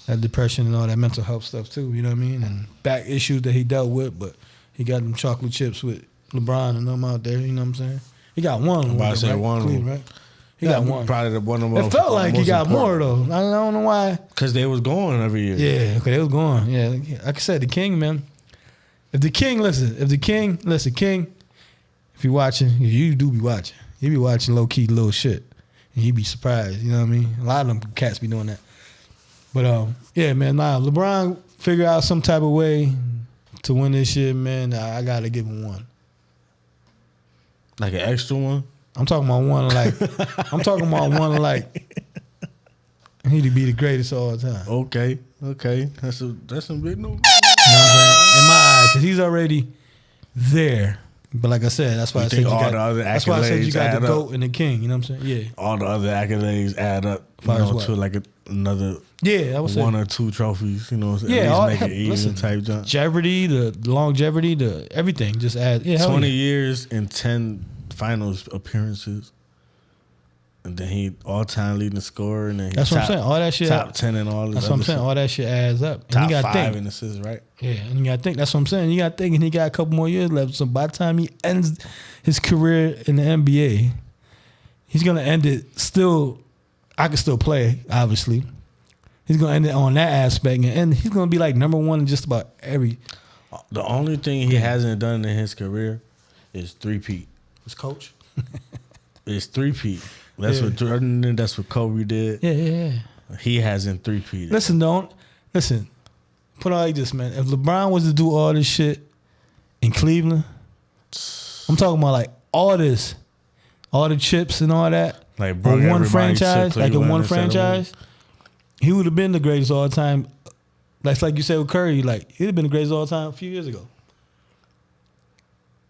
that depression and all that mental health stuff, too, you know what I mean? And back issues that he dealt with, but he got them chocolate chips with LeBron and them out there, you know what I'm saying? He got one. I'm about to say one of them. Right? He got one. Probably the one of them. It felt like he got more though. I don't know why. Because they was going every year. Yeah, okay, they was going. Yeah, like I said, the King, man. If the King, King, if you're watching, you do be watching. You be watching low key little shit, and you be surprised. You know what I mean? A lot of them cats be doing that. But yeah, man. Nah, LeBron figure out some type of way to win this shit, man. I gotta give him one. Like an extra one. I'm talking about one like he to be the greatest of all time. Okay. That's some big news. You know what I'm saying? In my eyes, because he's already there. But like I said, that's why I said you got the GOAT and the King. You know what I'm saying? Yeah. All the other accolades add up, to like another I would say 1 or 2 trophies. You know, what I'm saying? Yeah, make it even type jump. Jeopardy, the longevity, the everything just adds. Yeah, 20 years and 10 finals appearances, and then he all-time leading scorer, and then that's what I'm saying. All that shit, top 10 and all. That's what I'm saying. All that shit adds up. And top you 5 in assists, right? Yeah, and you got to think. That's what I'm saying. You got to think, and he got a couple more years left. So by the time he ends his career in the NBA, he's gonna end it still. I can still play, obviously. He's gonna end it on that aspect, and he's gonna be like number 1 in just about every. The only thing he hasn't done in his career is three-peat. His coach. It's three-peat. That's what Jordan did. That's what Kobe did. Yeah. He hasn't three-peated. Listen. Put it like this, man. If LeBron was to do all this shit in Cleveland, I'm talking about like all this, all the chips and all that, like in one franchise, he would have been the greatest all time. That's like you said with Curry, like he'd have been the greatest all time a few years ago.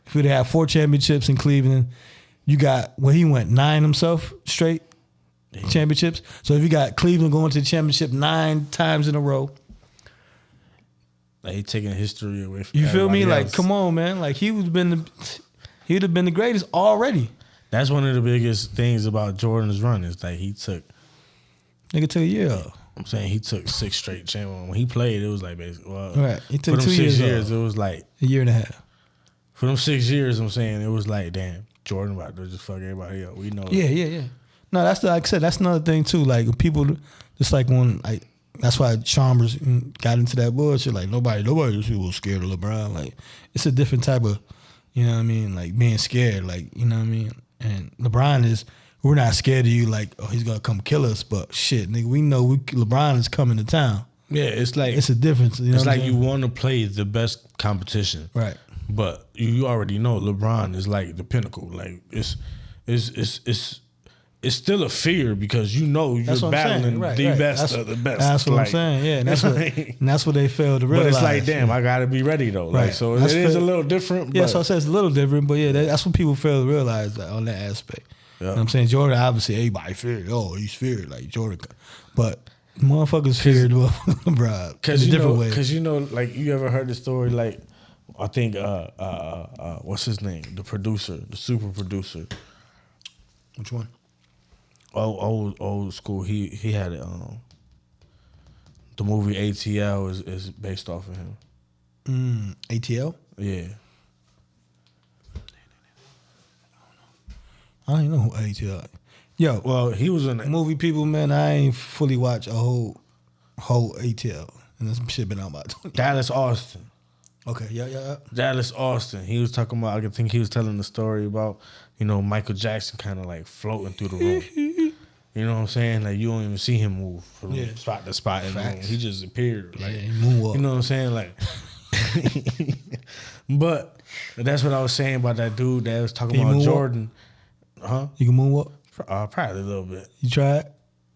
If we'd have had 4 championships in Cleveland, you got he went 9 himself straight championships. So if you got Cleveland going to the championship 9 times in a row. Like he taking history away from you feel me? Else. Like, come on, man. Like he'd have been the greatest already. That's one of the biggest things about Jordan's run is that he took. Nigga took a year off. I'm saying he took 6 straight championships. When he played, it was like basically. Well, right. He took for them 2 6 years. It was like a year and a half. For them 6 years, I'm saying it was like, damn, Jordan about to just fuck everybody up. We know. Yeah. No, that's like I said. That's another thing too. Like people, just like when like. That's why Chalmers got into that bullshit. Like nobody was scared of LeBron. Like it's a different type of, you know what I mean? Like being scared. Like you know what I mean? And LeBron we're not scared of you. Like he's gonna come kill us. But shit, nigga, we know LeBron is coming to town. Yeah, it's like it's a difference. You know it's like you want to play the best competition, right? But you already know LeBron is like the pinnacle. Like it's still a fear because you know you're battling the best of the best. That's what I'm saying. Yeah, and that's what they failed to realize. But it's like, damn, I gotta be ready though. Like, so it is a little different. Yeah, so I said it's a little different, but yeah, that's what people fail to realize on that aspect. Yeah. You know what I'm saying? Jordan, obviously, everybody feared. Oh, he's feared like Jordan, but motherfuckers feared LeBron in a different way. Because like you ever heard the story? Like, I think what's his name? The producer, the super producer. Which one? Old school. He had it. The movie ATL is based off of him. ATL? Yeah. I don't even know who ATL. Yo, well, he was in the movie people, man. I ain't fully watched a whole ATL, and this shit been out about 20 Dallas Austin. Okay, yeah. Dallas Austin. He was talking about. I think he was telling the story about Michael Jackson kind of like floating through the room. You know what I'm saying? Like you don't even see him move from spot to spot. He just appeared. Like he move up. You know what I'm saying? Like, but that's what I was saying about that dude that was talking about Jordan. Up? Huh? You can move up? Probably a little bit. You tried?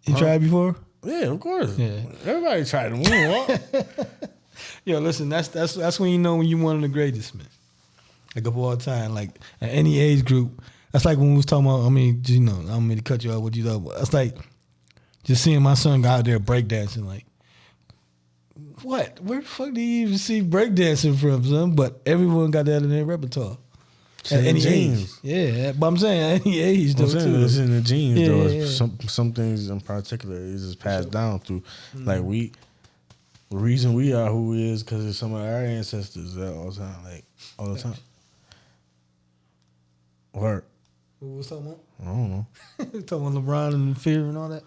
You tried before? Yeah, of course. Yeah. Everybody tried to move up. Yo, listen, that's when you know when you one of the greatest, man. Like of all time, like at any age group. That's like when we was talking about. I mean, I don't mean to cut you off. What you know? That's like just seeing my son go out there breakdancing. Like, what? Where the fuck do you even see breakdancing from, son? But everyone got that in their repertoire. At any age. Yeah, but I'm saying at any age though too. It's in the genes though. Yeah. Some things in particular is just passed down through. Like the reason we are who we is because of some of our ancestors all the time. Like all the time. What? What was talking about? I don't know. Talking about LeBron and fear and all that.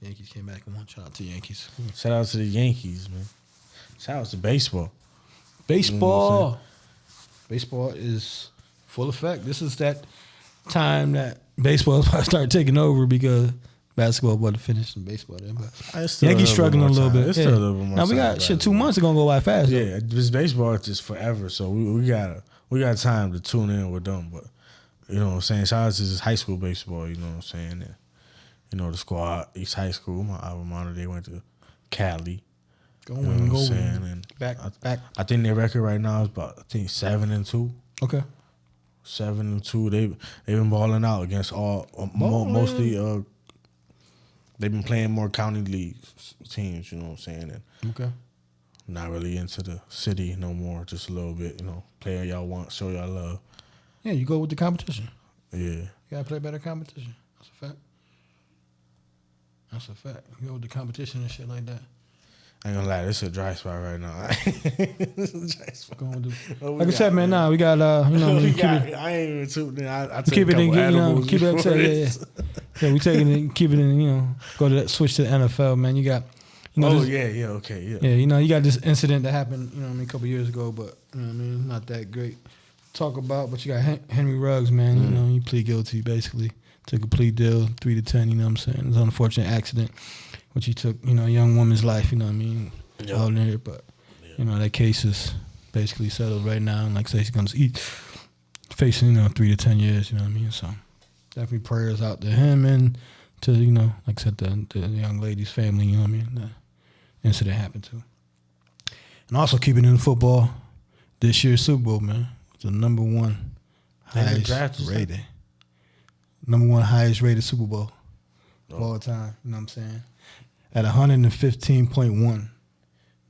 Yankees came back and won. Shout out to Yankees. Shout out to the Yankees, man. Shout out to baseball. Baseball. Baseball is full effect. This is that time that baseball is about to start taking over because basketball about to finish and baseball then. But Yankees struggling a little bit. It's still a little bit more. Now we got 2 months are gonna go by fast. Yeah, this baseball is just forever. So we got time to tune in with them. But you know what I'm saying? Shout out to this high school baseball, you know what I'm saying? And, the squad, East High School, my alma mater, they went to Cali. Go win. And back. I think their record right now is about 7-2. Okay. 7-2. They've been balling out against mostly they've been playing more county league teams, you know what I'm saying? And okay. Not really into the city no more, just a little bit, play how y'all want, show y'all love. Yeah, you go with the competition. Yeah. You gotta play better competition. That's a fact. You go with the competition and shit like that. I ain't gonna lie, this is a dry spot right now. This is a dry spot. Like I said, man, we got I ain't even tooting in. I took keep a couple edibles keep it yeah, we taking it, keep it in, go to that, switch to the NFL, man. You got okay. Yeah, you got this incident that happened, a couple years ago, but a not that great talk about, but you got Henry Ruggs, man. You know, he plead guilty basically. Took a plea deal, 3 to 10. You know what I'm saying? It was an unfortunate accident, which he took. You know, a young woman's life. You know what I mean? All in there, but you know that case is basically settled right now. And like I say, he's gonna facing 3 to 10 years. You know what I mean? So definitely prayers out to him and to like I said, the young lady's family. You know what I mean? The incident happened to. And also keeping in football, this year's Super Bowl, man, was the number one highest rated. Number one highest rated Super Bowl of all time. You know what I'm saying? At 115.1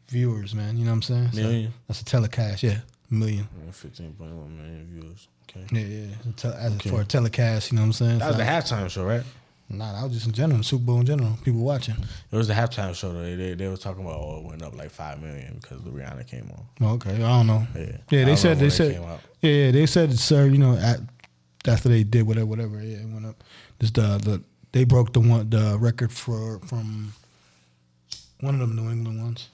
viewers, man. You know what I'm saying? Million? So that's a telecast, yeah. Million. 15.1 million viewers. Okay. Yeah. For a telecast, you know what I'm saying? That was the halftime show, right? Nah, that was just in general, Super Bowl in general. People watching. It was the halftime show though. They was talking about it went up like 5 million because the Rihanna came on. Oh, okay, I don't know. Yeah, they said they said, sir, after they did whatever, yeah, it went up. Just they broke the record from one of them New England ones.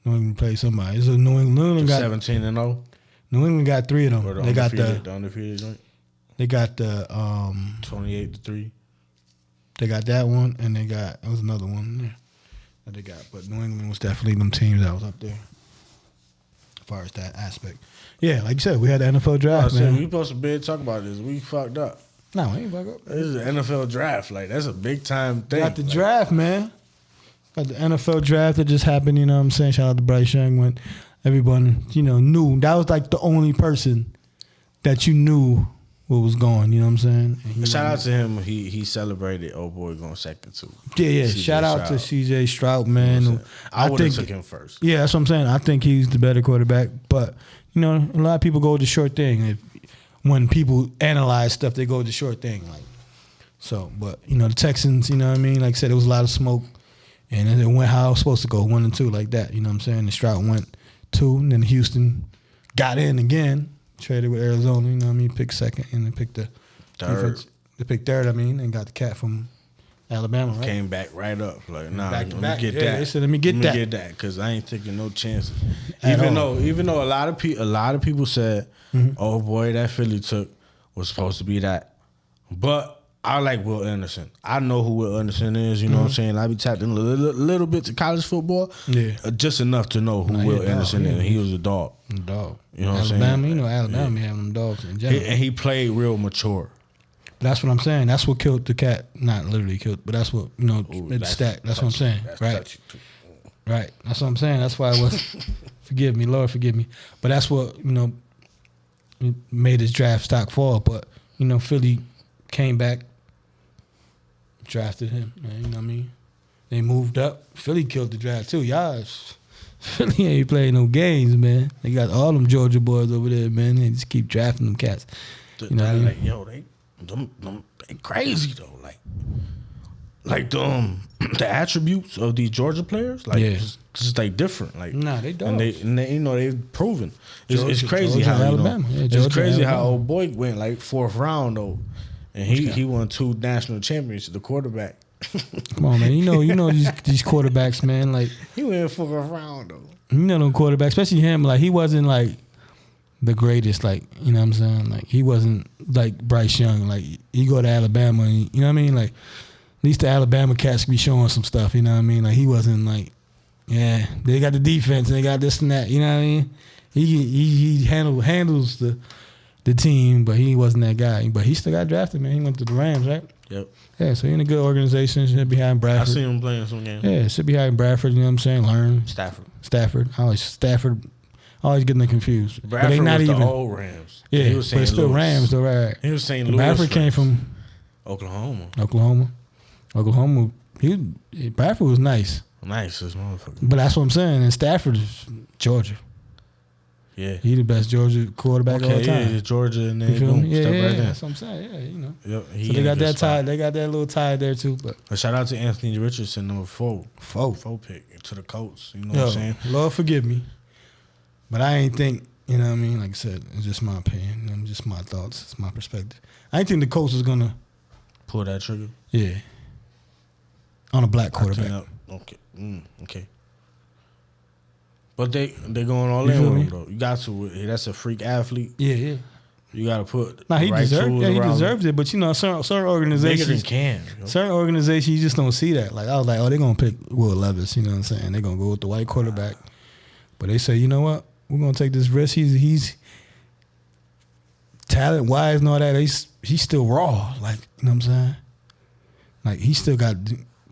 New England played somebody. It's a New England got 17-0. New England got 3 of them. They got the undefeated joint. They got the 28-3. They got that one, and it was another one there that they got. But New England was definitely them teams that was up there as far as that aspect. Yeah, like you said, we had the NFL draft, man. We supposed to be talk about this. We fucked up. No, we ain't fucked up. This is the NFL draft. Like, that's a big time thing. Got the draft, man. Got the NFL draft that just happened, you know what I'm saying? Shout out to Bryce Young when everyone, knew. That was like the only person that you knew what was going, you know what I'm saying? Shout out to him. He celebrated old boy going second too. Yeah. Shout out to CJ Stroud, man. You know I would have took him first. Yeah, that's what I'm saying. I think he's the better quarterback. But, a lot of people go with the short thing. When people analyze stuff, they go with the short thing. But the Texans, you know what I mean? Like I said, there was a lot of smoke. And then it went how it was supposed to go, 1 and 2, like that. You know what I'm saying? The Stroud went 2, and then Houston got in again. Traded with Arizona, you know what I mean? Picked second and then picked the third. Defense. They picked third, and got the cat from Alabama, right? Came back right up. Like, back to let back. me get Yeah, that. they said, let me get that. Because I ain't taking no chances. At Even all. though a lot of people said, oh boy, that Philly took was supposed to be that. But I like Will Anderson. I know who Will Anderson is, you know what I'm saying? I be tapped in a little bit to college football. Yeah. Just enough to know who Will Anderson is. And he was a dog. Dog. You know what I'm saying? Alabama be having them dogs in general. And he played real mature. That's what I'm saying. That's what killed the cat. Not literally killed, but that's what, it's stacked. That's what I'm saying. Right. Right. That's what I'm saying. That's why I was, forgive me, Lord, forgive me. But that's what, made his draft stock fall. But, Philly came back, drafted him, man, you know what I mean? They moved up. Philly killed the draft too. Y'all, Philly ain't playing no games, man. They got all them Georgia boys over there, man. They just keep drafting them cats. You know what I mean? Like, yo, they crazy though. Like the attributes of these Georgia players, like just like different. Like they don't. And they they've proven. It's crazy Georgia, how Alabama. it's crazy how old boy went like 4th round though. And he won 2 national championships, the quarterback. Come on, man. You know these quarterbacks, man. Like he went 4th round though. Them quarterbacks, especially him. Like he wasn't like the greatest. Like you know what I'm saying. Like he wasn't like Bryce Young. Like you go to Alabama, and you know what I mean. Like at least the Alabama cats be showing some stuff. You know what I mean. Like he wasn't like, yeah, they got the defense and they got this and that. You know what I mean. He handles the team, but he wasn't that guy. But he still got drafted, man. He went to the Rams, right? Yep. Yeah, so he in a good organization. Sit behind Bradford. I seen him playing some games. Yeah, sit behind Bradford. You know what I'm saying? Learn. Stafford. Always getting them confused. Bradford but they not was even the old Rams. Yeah, he was but it's still Louis. Rams, though, right? He was St. And Louis. Bradford came from Oklahoma. Bradford was nice. Nice, this motherfucker. But that's what I'm saying. And Stafford is Georgia. Yeah. He the best Georgia quarterback of all time. Yeah, Georgia and then You feel boom, me? Yeah, step right there. that's what I'm saying. Yeah, Yep, so they got that tie. They got that little tie there too. But shout out to Anthony Richardson, number 4 pick to the Colts. You know what I'm saying? Lord forgive me, but I ain't think. You know what I mean? Like I said, it's just my opinion. It's just my thoughts. It's my perspective. I ain't think the Colts was gonna pull that trigger. Yeah, on a black quarterback. Okay. Okay. But they going all in with him though. You got to. That's a freak athlete. Yeah. You got to put. Nah, he right deserved. Yeah, he deserved him. it. But certain organizations certain organizations you just don't see that. Like I was like, oh, they're gonna pick Will Levis. You know what I'm saying? They're gonna go with the white quarterback. But they say, you know what? We're gonna take this risk. He's talent wise and all that. He's still raw. Like you know what I'm saying? Like he still got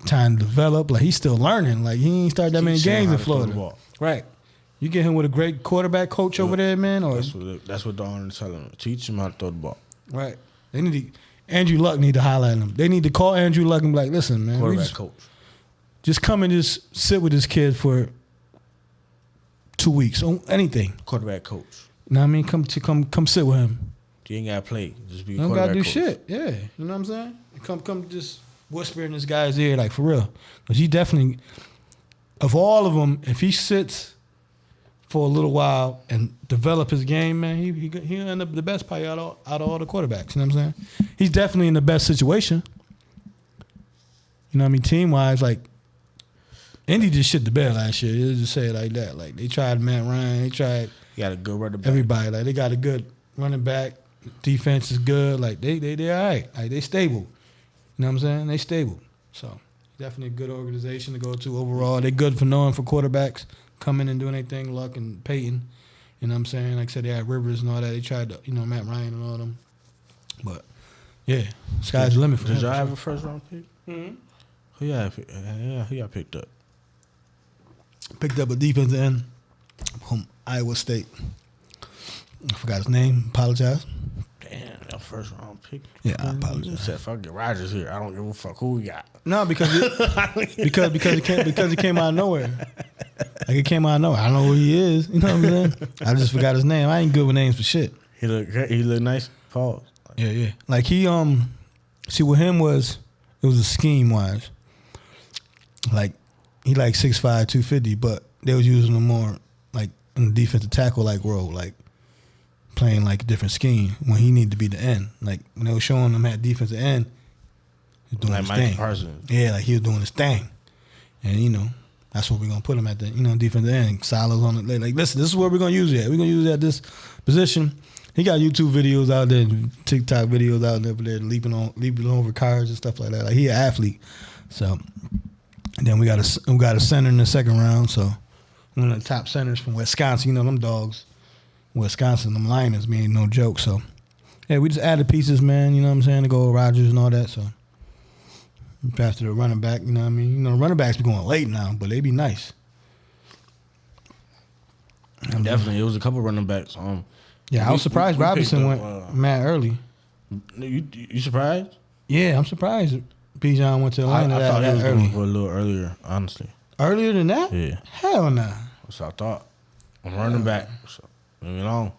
time to develop. Like he's still learning. Like he ain't started that many games in Florida. Right. You get him with a great quarterback coach over there, man. Or that's what the owner is telling him. Teach him how to throw the ball. Right. They need Andrew Luck need to highlight him. They need to call Andrew Luck and be like, listen, man, quarterback coach. Just come and just sit with this kid for 2 weeks. Anything. Quarterback coach. You know what I mean? Come sit with him. You ain't gotta play. Just be a you quarterback gotta do coach. shit. Yeah. You know what I'm saying? Come just whisper in this guy's ear, like for real. Because he definitely, of all of them, if he sits for a little while and develop his game, man, he'll end up the best probably out of all the quarterbacks. You know what I'm saying? He's definitely in the best situation. You know what I mean? Team-wise, like, Indy just shit the bed last year. You just say it like that. Like, they tried Matt Ryan. They tried got a good running back. Everybody. Like, they got a good running back. Defense is good. Like, they all right. Like, they stable. You know what I'm saying? They stable. So, definitely a good organization to go to overall. They good for knowing for quarterbacks. Coming and doing anything, Luck and Peyton. You know what I'm saying? Like I said, they had Rivers and all that. They tried to, Matt Ryan and all them. But, yeah, sky's the limit for him. Did y'all have a first round pick? Mm-hmm. Who y'all picked up? Picked up a defensive end from Iowa State. I forgot his name. Apologize. Damn, that first round pick. Yeah, I apologize. Said fuck it, Rodgers here. I don't give a fuck who we got. No, because it came out of nowhere. Like it came out of nowhere. I don't know who he is. You know what I'm saying? I just forgot his name. I ain't good with names for shit. He look great. He look nice. Pause. Yeah. Like he see with him it was a scheme wise. Like he like 6'5", 250, but they was using him more like in the defensive tackle like role, like playing like a different scheme when he needed to be the end. Like when they were showing him at defensive end, he was doing like his Michael thing. Parsons. Yeah, like he was doing his thing. And that's what we're gonna put him at the defensive end. Silos on it. Like listen, this is where we're gonna use it at. We're gonna use it at this position. He got YouTube videos out there, TikTok videos out there, leaping over cars and stuff like that. Like he an athlete. So and then we got a center in the second round. So one of the top centers from Wisconsin. Them dogs, Wisconsin, them linemen, ain't no joke. So yeah, we just added pieces, man. You know what I'm saying, to go with Rodgers and all that. So we passed to the running back. You know what I mean? The running backs be going late now, but they be nice. Definitely, it was a couple running backs. Yeah, I was surprised Robinson went mad early. You surprised? Yeah, I'm surprised Bijan went to Atlanta I thought he was early. going for a little earlier, honestly. Earlier than that? Yeah. Hell nah. That's what I thought. I'm running back. So, leave me alone.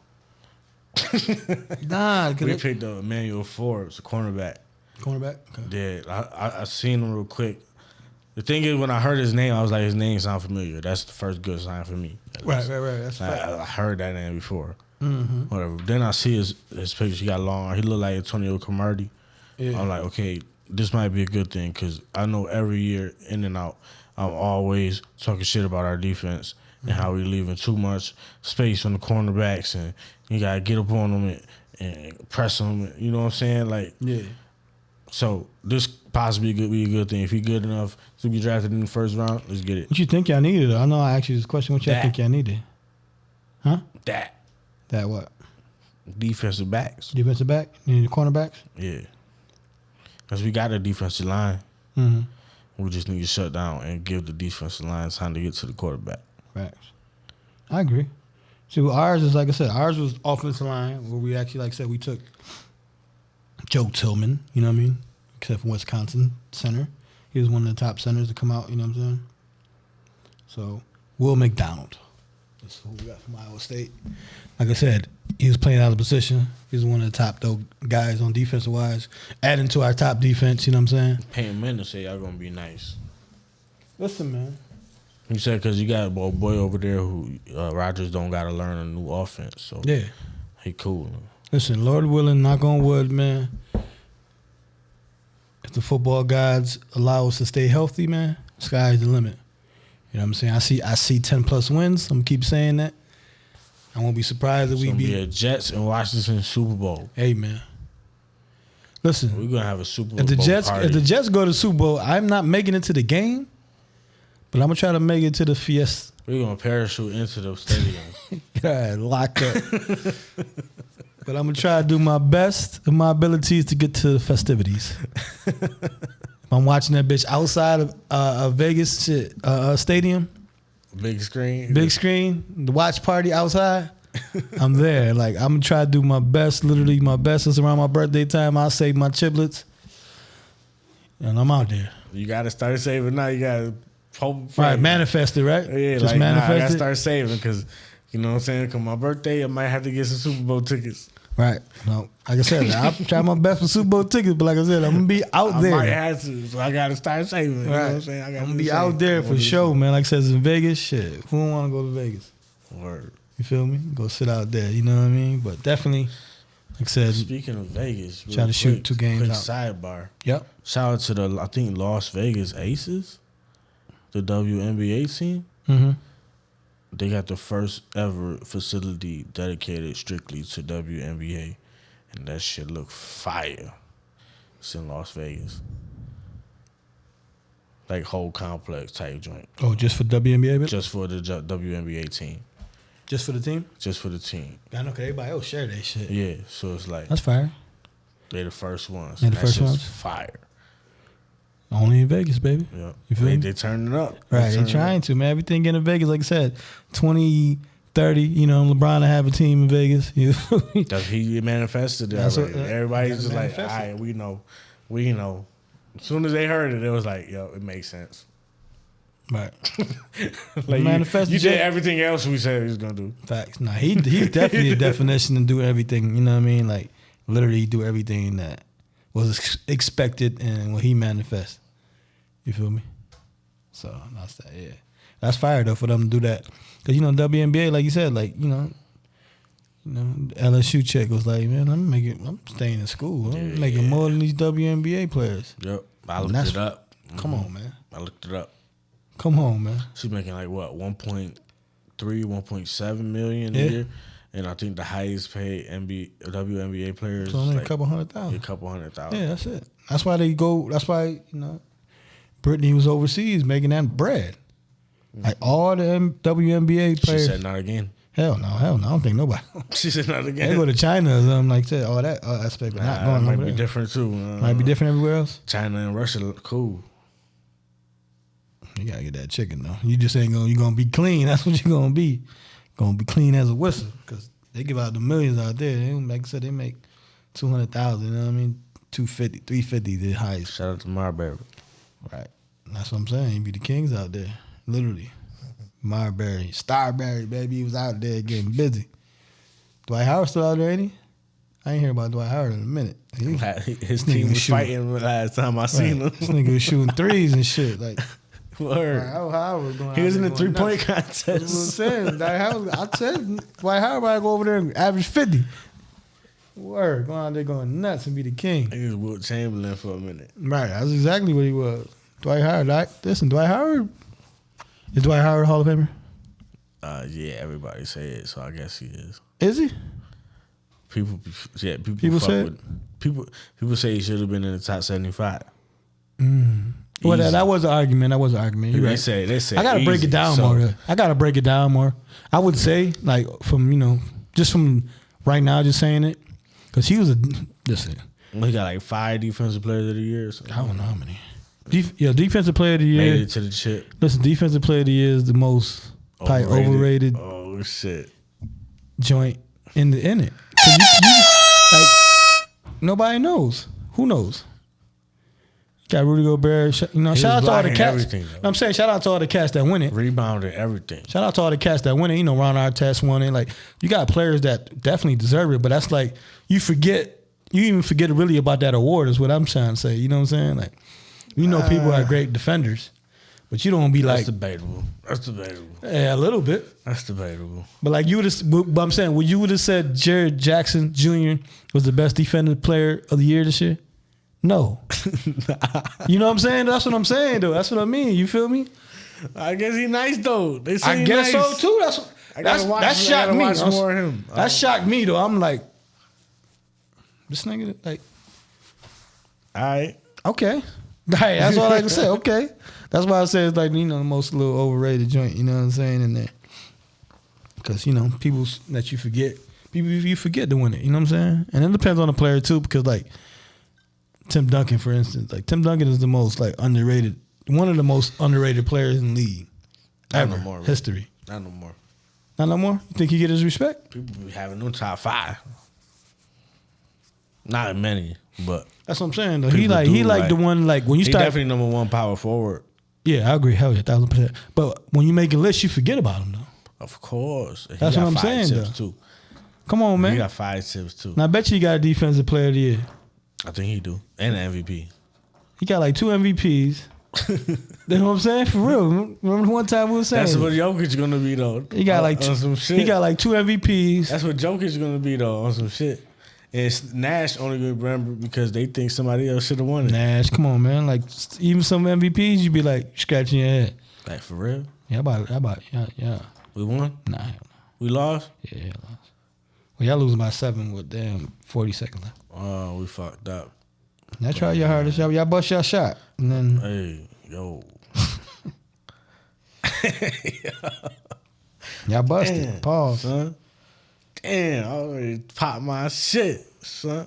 Nah. We picked up Emmanuel Forbes, a cornerback. Cornerback? Okay. Yeah, I seen him real quick. The thing is, when I heard his name, I was like, his name sound familiar. That's the first good sign for me. Right. That's I heard that name before. Mm-hmm. Whatever. Then I see his picture. He got long. He looked like Antonio Cromartie. Yeah. I'm like, okay, this might be a good thing because I know every year in and out, I'm always talking shit about our defense and how we leaving too much space on the cornerbacks and you gotta get up on them and press them. You know what I'm saying? Like, yeah. So this possibly could be a good thing. If he's good enough to be drafted in the first round, let's get it. What you think y'all needed? I know I asked you this question. What y'all think y'all needed? Huh? That what? Defensive backs. Defensive back? You need the cornerbacks? Yeah. Because we got a defensive line. Mm-hmm. We just need to shut down and give the defensive line time to get to the quarterback. Facts. I agree. See, well, ours is, like I said, ours was offensive line where we actually, like I said, we took Joe Tillman, you know what I mean? Except for Wisconsin center. He was one of the top centers to come out, you know what I'm saying? So, Will McDonald. That's who we got from Iowa State. Like I said, he was playing out of position. He was one of the top guys on defensive wise. Adding to our top defense, you know what I'm saying? Paying men to say y'all gonna be nice. Listen, man. You said because you got a boy over there who Rodgers don't got to learn a new offense. So yeah, he cool. Man. Listen, Lord willing, knock on wood, man. If the football gods allow us to stay healthy, man, sky's the limit. You know what I'm saying? I see 10+ wins. I'm gonna keep saying that. I won't be surprised if we be beat a Jets and Washington Super Bowl. Hey man, listen, We're gonna have a Super Bowl if the Jets go to the Super Bowl, I'm not making it to the game, but I'm gonna try to make it to the Fiesta. We're gonna parachute into the stadium. Yeah, locked up. But I'm gonna try to do my best of my abilities to get to the festivities. I'm watching that bitch outside of Vegas stadium. Big screen. The watch party outside. I'm there. Like, I'm gonna try to do my best, literally my best. It's around my birthday time. I'll save my chiblets. And I'm out there. You gotta start saving now. You gotta hope. Right, manifest it, right? Yeah, just like, manifest I gotta it. start saving because, you know what I'm saying? Because my birthday, I might have to get some Super Bowl tickets. Right. No, like I said, I'll try my best for Super Bowl tickets, but like I said, I'm gonna be out there. I might have to, so I gotta start saving. You know what I'm saying? I'm gonna be out there for sure, man. Like I said, it's in Vegas. Shit, who don't want to go to Vegas? Word. You feel me? Go sit out there. You know what I mean? But definitely, like I said, speaking of Vegas, try to shoot 2 games quick out. Sidebar. Yep. Shout out to the, I think, Las Vegas Aces, the WNBA team. Mm-hmm. They got the first ever facility dedicated strictly to WNBA, and that shit look fire. It's in Las Vegas. Like whole complex type joint. Oh, just for WNBA? Just for the WNBA team. Just for the team? Just for the team. I know, 'cause everybody else share that shit. Yeah, so it's like that's fire. They the first ones. They the first ones? Fire. Only in Vegas, baby. Yeah. You feel me? They turning it up. Right, they trying to, man. Everything in Vegas, like I said, 2030, you know, LeBron to have a team in Vegas. You know? He manifested it already. Everybody's just like, all right, we know. As soon as they heard it, it was like, yo, it makes sense. Right. Like you did everything else we said he was gonna do. Facts. Nah, he's definitely a definition to do everything. You know what I mean? Like literally do everything that was expected and what he manifests. You feel me? So that's that. Yeah, that's fire though for them to do that. Cause you know WNBA, like you said, like you know, LSU chick was like, man, I'm staying in school. I'm making more than these WNBA players. Yep, I looked it up. Come on, man. I looked it up. Come on, man. She's making like what 1.3, 1.7 million a year, and I think the highest paid WNBA players so only like a couple $100,000. A couple $100,000. Yeah, that's it. That's why they go. That's why Brittany was overseas making that bread. Like all the WNBA players. She said not again. Hell no. I don't think nobody. She said not again. They go to China or something like that. All that aspect. But not going might over be there. different too. Might be different everywhere else. China and Russia, cool. You gotta get that chicken though. You just ain't gonna. You gonna be clean. That's what you gonna be. Gonna be clean as a whistle. Cause they give out the millions out there. They, like I said, they make 200,000. You know what I mean? 250, 350, the highest. Shout out to Marbury. Right. That's what I'm saying. You be the kings out there, literally. Marbury, Starbury, baby, he was out there getting busy. Dwight Howard still out there, ain't he? I ain't hear about Dwight Howard in a minute. His team was fighting last time I seen him. This nigga was shooting threes and shit. Like, word. Howard was going. He was in the 3-point contest. That's what I'm saying. I said Dwight Howard might go over there and average 50. Word, going out there going nuts and be the king. He was Wilt Chamberlain for a minute. Right, that's exactly what he was. Dwight Howard. Listen, Dwight Howard. Is Dwight Howard a Hall of Famer? Yeah, everybody say it, so I guess he is. Is he? People say people say he should have been in the top 75. Well, that was an argument. You're They right. say. I gotta break it down more. I gotta break it down more. I would say, like, just from right now, just saying it, because he was listen. He got like 5 defensive players of the year. So. I don't know how many. Defensive player of the year. Made it to the chip. Listen, defensive player of the year is the most probably overrated. Oh shit. Joint in it. Like nobody knows. Who knows? Got Rudy Gobert. Shout out to all the cats. I'm saying shout out to all the cats that win it. Rebounded everything. Shout out to all the cats that win it. Ron Artest won it. Like you got players that definitely deserve it, but that's like you even forget really about that award is what I'm trying to say. You know what I'm saying? Like people are great defenders, but you don't be like debatable. That's debatable. Yeah, a little bit. That's debatable. But like you would have, but I'm saying, you would have said Jared Jackson Jr. was the best defensive player of the year this year? No. You know what I'm saying? That's what I'm saying though. That's what I mean. You feel me? I guess he nice though. They say I he guess nice. so too. That shocked me. Watch more of him. That shocked me though. I'm like, this nigga like, all right. Okay. Right, that's all I can say. Okay. That's why I say it's like, the most little overrated joint, you know what I'm saying, in there. Because, people that you forget to win it, you know what I'm saying? And it depends on the player too, because like Tim Duncan, for instance, like Tim Duncan is the most like underrated, one of the most underrated players in the league ever. No more, history. Not no more. Not no more? You think he get his respect? People be having no top 5. Not many, but that's what I'm saying though. He like the one like when you start. He definitely number 1 power forward. Yeah, I agree. Hell yeah, 1,000%. But when you make a list, you forget about him though. Of course. That's what I'm saying though. Too. Come on, man. He got 5 tips too. Now I bet you he got a defensive player of the year. I think he do. And an MVP. He got like 2 MVPs. You know what I'm saying? For real. Remember one time we were saying that's what Jokic gonna be though. He got like on some shit. He got like 2 MVPs. That's what Jokic gonna be though, on some shit. And Nash only gonna remember because they think somebody else should have won it. Nash, come on, man. Like even some MVPs, you be like scratching your head. Like for real? Yeah, yeah. We won? Nah. We lost? Yeah, lost. Well, y'all losing by 7 with damn 40 seconds left. Oh, we fucked up. Now try your hardest. Y'all bust your shot. And then hey, yo. Y'all busted. Damn, Pause. Son. Damn, I already popped my shit, son.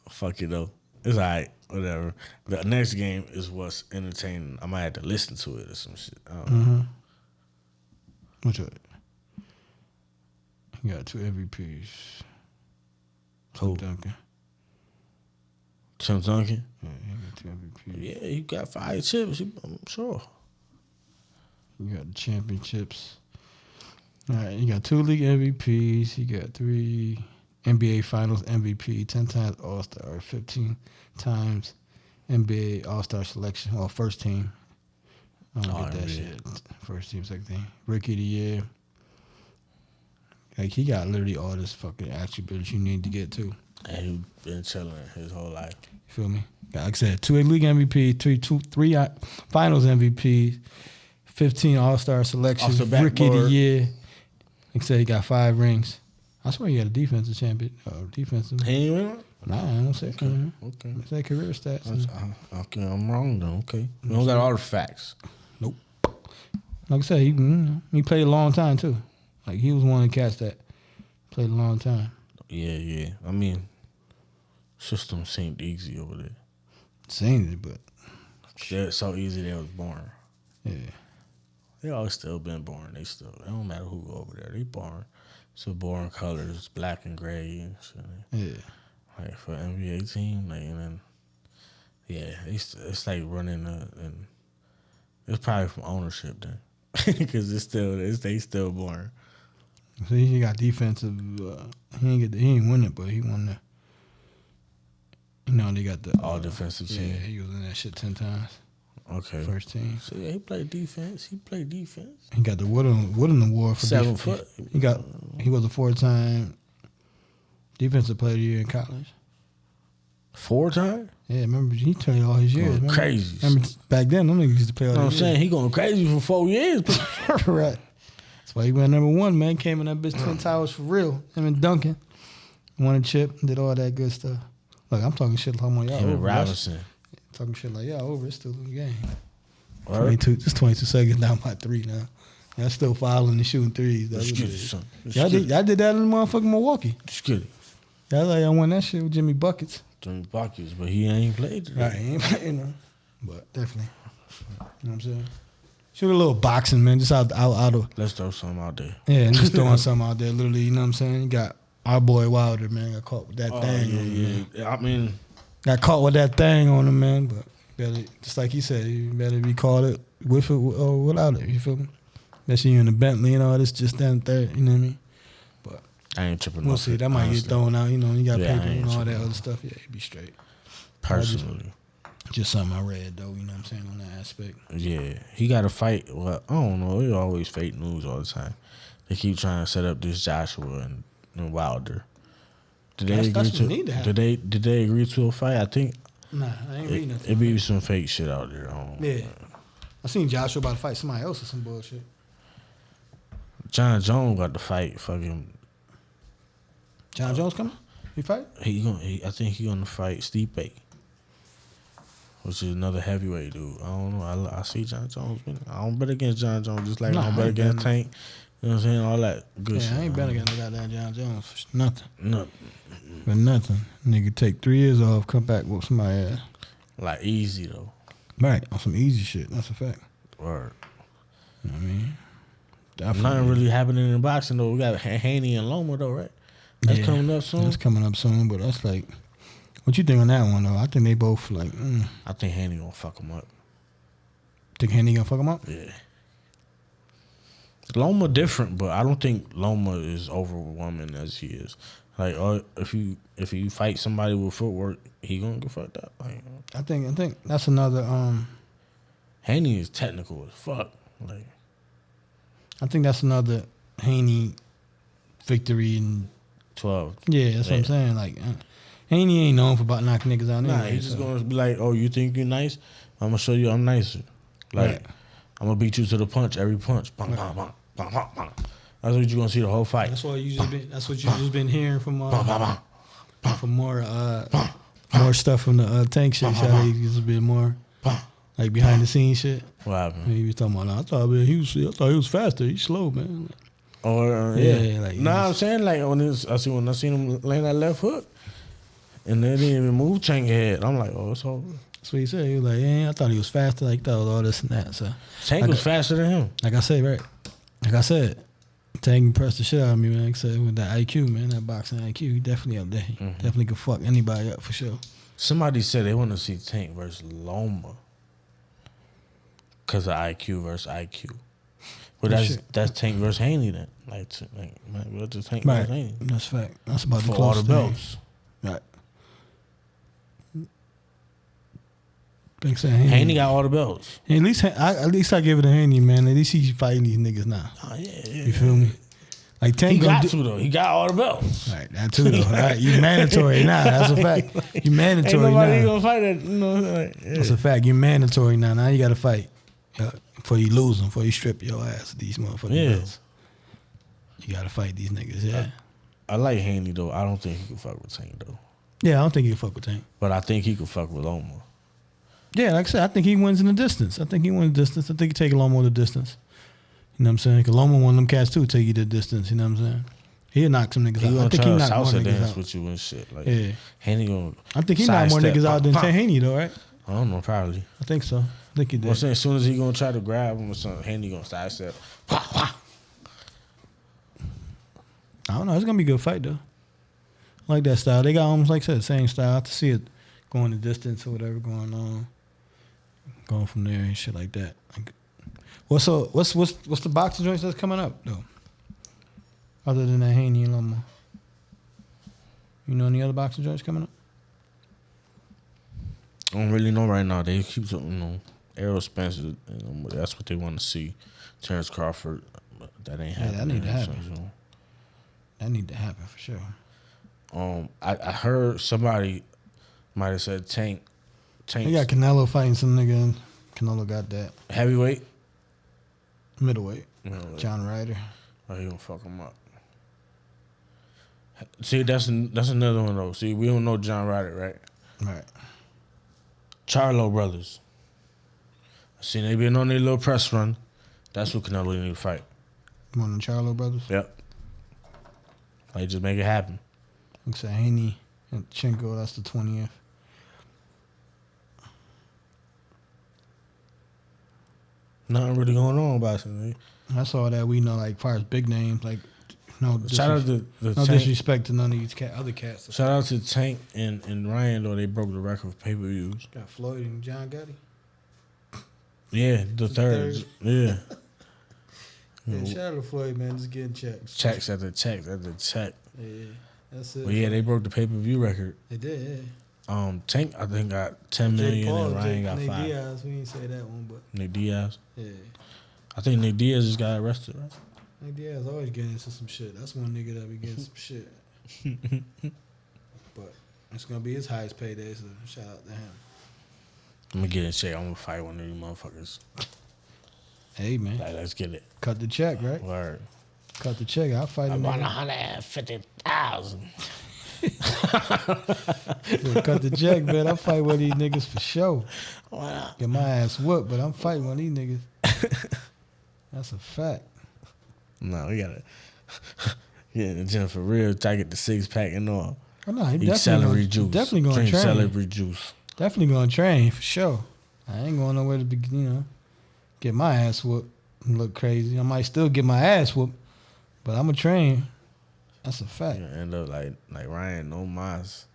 Fuck it though. It's alright. Whatever. The next game is what's entertaining. I might have to listen to it or some shit. I don't know. What's it? You got 2 MVPs. Who? Tim Duncan. Tim Duncan? Yeah, he got 2 MVPs. Yeah, he got 5 chips. I'm sure. You got the championships. All right, you got 2 league MVPs. You got 3 NBA Finals MVP, 10 times All-Star, 15 times NBA All-Star selection, or first team. I don't get that shit. First team, second team. Rookie of the year. Like, he got literally all this fucking attributes you need to get to. And he been chilling his whole life. You feel me? Like I said, 2 league MVP, 3 Finals MVPs, 15 All-Star selections, Rookie of the year. Like I said, he got 5 rings. I swear he got a defensive champion. Defensive. He ain't win? Nah, I don't say career. Okay. I say career stats. Okay, I'm wrong though. Okay. We don't got all the facts. Nope. Like I said, he played a long time too. Like he was one of the cats that played a long time. Yeah. I mean, system seemed easy over there. Seen it, but It's so easy they was boring. yeah. They always still been boring. It don't matter who go over there. They boring. So boring colors, black and gray and shit. Yeah. Like for NBA team, like and then it's like running and it's probably from ownership then, because they still boring. So he got defensive. He ain't win it, but he won the. They got the all defensive team. Yeah, he was in that shit 10 times. Okay. First team. So yeah, he played defense. He got the Wooden Award for 7 defense. foot. He was a 4-time defensive player of the year in college. 4 times? Yeah, remember he played all his years. Going crazy. Remember back then, them niggas used to play all You know his what I'm years. saying? He going crazy for 4 years. Right. That's why he went number 1, man. Came in that bitch 10 towers for real. Him and Duncan. Won a chip, did all that good stuff. Look, I'm talking shit like y'all Him over. and Robinson. Talking shit like y'all over. It's still a game. Word? 22 seconds down by 3 now. Y'all still fouling and shooting threes. That's Let's what get it it, is. son. Y'all did that in motherfucking Milwaukee. Let's get it. Y'all like y'all won that shit with Jimmy Buckets. Jimmy Buckets, but he ain't played today. Right, he ain't playing no. But definitely. You know what I'm saying? Shoot a little boxing, man. Just out of. Let's throw something out there. Yeah, and just throwing something out there. Literally, you know what I'm saying? You got our boy Wilder, man. Got caught with that thing. On him, man. I mean, got caught with that thing on him, man. But better, just like he said, you better be caught it with it or without it. You feel me? Especially you in the Bentley and all this, just down there. You know what I mean? But I ain't tripping. we'll see. That might get thrown out. You know, you got paper and all that tripping. other stuff. Yeah, you be straight. Personally. Just something I read, though. You know what I'm saying, on that aspect. Yeah, he got to fight. Well, I don't know. It's always fake news all the time. They keep trying to set up this Joshua and Wilder. Did they agree to a fight? I think. Nah, I ain't reading nothing. It be some fake shit out there. Yeah. I seen Joshua about to fight somebody else or some bullshit. John Jones got to fight fucking. John Jones coming? He fight? I think he gonna fight Stipe, which is another heavyweight dude. I don't know. I see John Jones. I don't bet against John Jones just like I don't bet against Tank. You know what I'm saying? All that good shit. I ain't bet against no goddamn John Jones for nothing. Nothing. For nothing. Nigga take 3 years off, come back with somebody ass. Like easy though. Right, on some easy shit. That's a fact. Word. You know what I mean? Definitely. Nothing really happening in boxing though. We got Haney and Loma though, right? That's coming up soon. That's coming up soon, but that's like, what you think on that one though? I think they both like. I think Haney gonna fuck him up. Think Haney gonna fuck him up? Yeah. Loma different, but I don't think Loma is overwhelming as he is. Like, if you fight somebody with footwork, he gonna get fucked up. Like, I think that's another. Haney is technical as fuck. Like, I think that's another Haney victory in 12. Yeah, that's what I'm saying. Like, Haney ain't known for about knocking niggas out. Nah, he's just gonna be like, oh, you think you're nice? I'm gonna show you I'm nicer. Like, I'm gonna beat you to the punch every punch. Bang, bang, bang, bang, bang, bang. That's what you're gonna see the whole fight. That's what you just been hearing from from more stuff from the Tank shit. He's a bit more like behind the scenes shit. What happened? He was talking about, I thought he was faster. He's slow, man. Or yeah, like I'm saying like when I seen him laying that left hook, and they didn't even move Tank head. I'm like, oh, it's over. That's what he said. He was like, yeah, I thought he was faster. Like, that was all this and that. So Tank was faster than him. Like I said, Tank impressed the shit out of me, man. Like I said, with that IQ, man, that boxing IQ, he definitely up there. He definitely could fuck anybody up for sure. Somebody said they want to see Tank versus Loma because of IQ versus IQ. But that's Tank versus Haney then. What's the Tank versus Haney? That's fact. That's about for the all the belts. Right. Haney got all the belts. At least I give it to Haney, man. At least he's fighting these niggas now. Oh yeah. You feel me? Like Tank he got to though. He got all the belts. Right, that too though. Right, you mandatory now. That's a fact. You mandatory ain't nobody now. Gonna fight that. You know, That's a fact. You mandatory now. Now you got to fight before you lose them. Before you strip your ass of these motherfucking belts. You got to fight these niggas. Yeah. I like Haney though. I don't think he can fuck with Tank though. Yeah, I don't think he can fuck with Tank. But I think he can fuck with Loma. Yeah, like I said, I think he wins in the distance. I think he take Loma the distance. You know what I'm saying? Because Loma one of them cats too take you the distance. You know what I'm saying? He'll knock some niggas out. I think he knock more niggas out with you and shit. Like, Haney gonna. I think he knocked more niggas out than Haney though, right? I don't know, probably. I think so. I think he did. I'm saying as soon as he gonna try to grab him or something, Haney gonna sidestep. I don't know. It's gonna be a good fight though. I like that style. They got almost like I said, the same style. I have to see it going the distance or whatever going on. Going from there and shit like that. What's the boxing joints that's coming up though? Other than that Haney and Loma. You know any other boxing joints coming up? I don't really know right now. They keep Errol Spencer. That's what they want to see. Terrence Crawford. That ain't happening. Yeah, that need to happen. That need to happen for sure. I heard somebody might have said Tank. They got Canelo fighting some nigga. And Canelo got that. Heavyweight? Middleweight. John Ryder. Oh, he gonna fuck him up. See, that's another one though. See, we don't know John Ryder, right? Right. Charlo brothers. I seen they been on their little press run. That's what Canelo need to fight. One of the Charlo brothers? Yep. Like, just make it happen. Like I said, Haney and Chinko, that's the 20th. Nothing really going on about it. That's all that we know, like, as far as big names, like, shout out to no disrespect to none of these other cats. Shout out to Tank and Ryan, though. They broke the record for pay-per-views. Got Floyd and John Gotti. Yeah, the third. Yeah. Yeah, shout out to Floyd, man. Just getting checks. Checks at the check. Yeah, that's it. Well, yeah, they broke the pay-per-view record. They did, Tank, I think, got 10 million and Ryan got 5. Nick Diaz, we didn't say that one, but. Nick Diaz? Yeah. I think Nick Diaz just got arrested, right? Nick Diaz always getting into some shit. That's one nigga that be getting some shit. But it's going to be his highest payday, so shout out to him. I'm going to get in shape. I'm going to fight one of these motherfuckers. Hey, man. Like, let's get it. Cut the check, right? Word. Cut the check. I'll fight I him. want 150,000. Cut the check, man. I'll fight one of these niggas for sure. Why not? Get my ass whooped, but I'm fighting one of these niggas. That's a fact. No, we gotta get in the gym for real. Try to get the 6-pack and all. Oh, no, he Eat celery juice. Definitely going to Drink train. celery juice. Definitely going to train for sure. I ain't going nowhere to be, get my ass whooped and look crazy. I might still get my ass whooped, but I'm going to train. That's a fact. You end up like Ryan, no mas.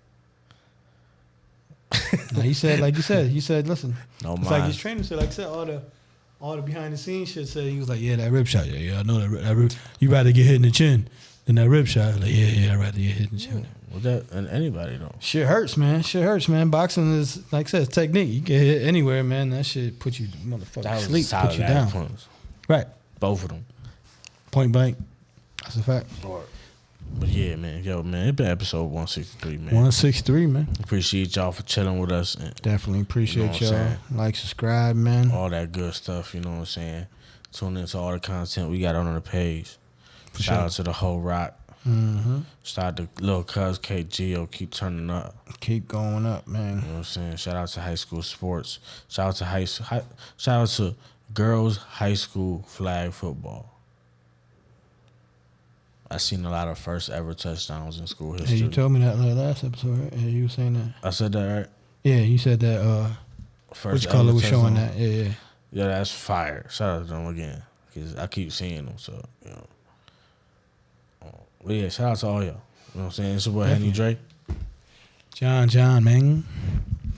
Now, he said, like you said, listen. No It's mas. like his trainer said, like I said, all the behind the scenes shit said, he was like, yeah, that rib shot. Yeah, I know that rib. You rather get hit in the chin than that rib shot. Like, yeah, I'd rather get hit in the chin. Well, that and anybody though. Shit hurts, man. Boxing is, like I said, it's technique. You get hit anywhere, man. That shit put you motherfucking That was sleep, solid put you down. points. Right. Both of them. Point blank. That's a fact. But yeah, man. Yo, man, it's been episode 163, man. 163, man. Appreciate y'all for chilling with us. And Definitely appreciate You know what I'm y'all. Like, subscribe, man. all that good stuff, you know what I'm saying? Tune into all the content we got on the page. Shout out to the whole rock. Mm-hmm. Shout out to Lil Cuz KGO, keep turning up. Keep going up, man. You know what I'm saying? Shout out to high school sports. Shout out to girls high school flag football. I seen a lot of first ever touchdowns in school history. Hey, you told me that last episode, right? Yeah, you were saying that. I said that right? Yeah, you said that. First which color ever was showing touchdown. that? Yeah. Yeah, that's fire. Shout out to them again. Because I keep seeing them, so, you know. But yeah, shout out to all y'all. You know what I'm saying? It's your boy Henny Dre. John, man.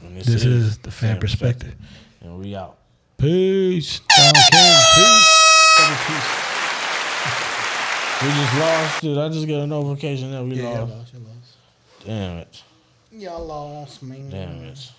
And This is the Pham Perspective. And we out. Peace. Down King. Peace. We just lost, dude. I just got a notification that we lost. You lost. Damn it. Y'all lost, man. Damn it.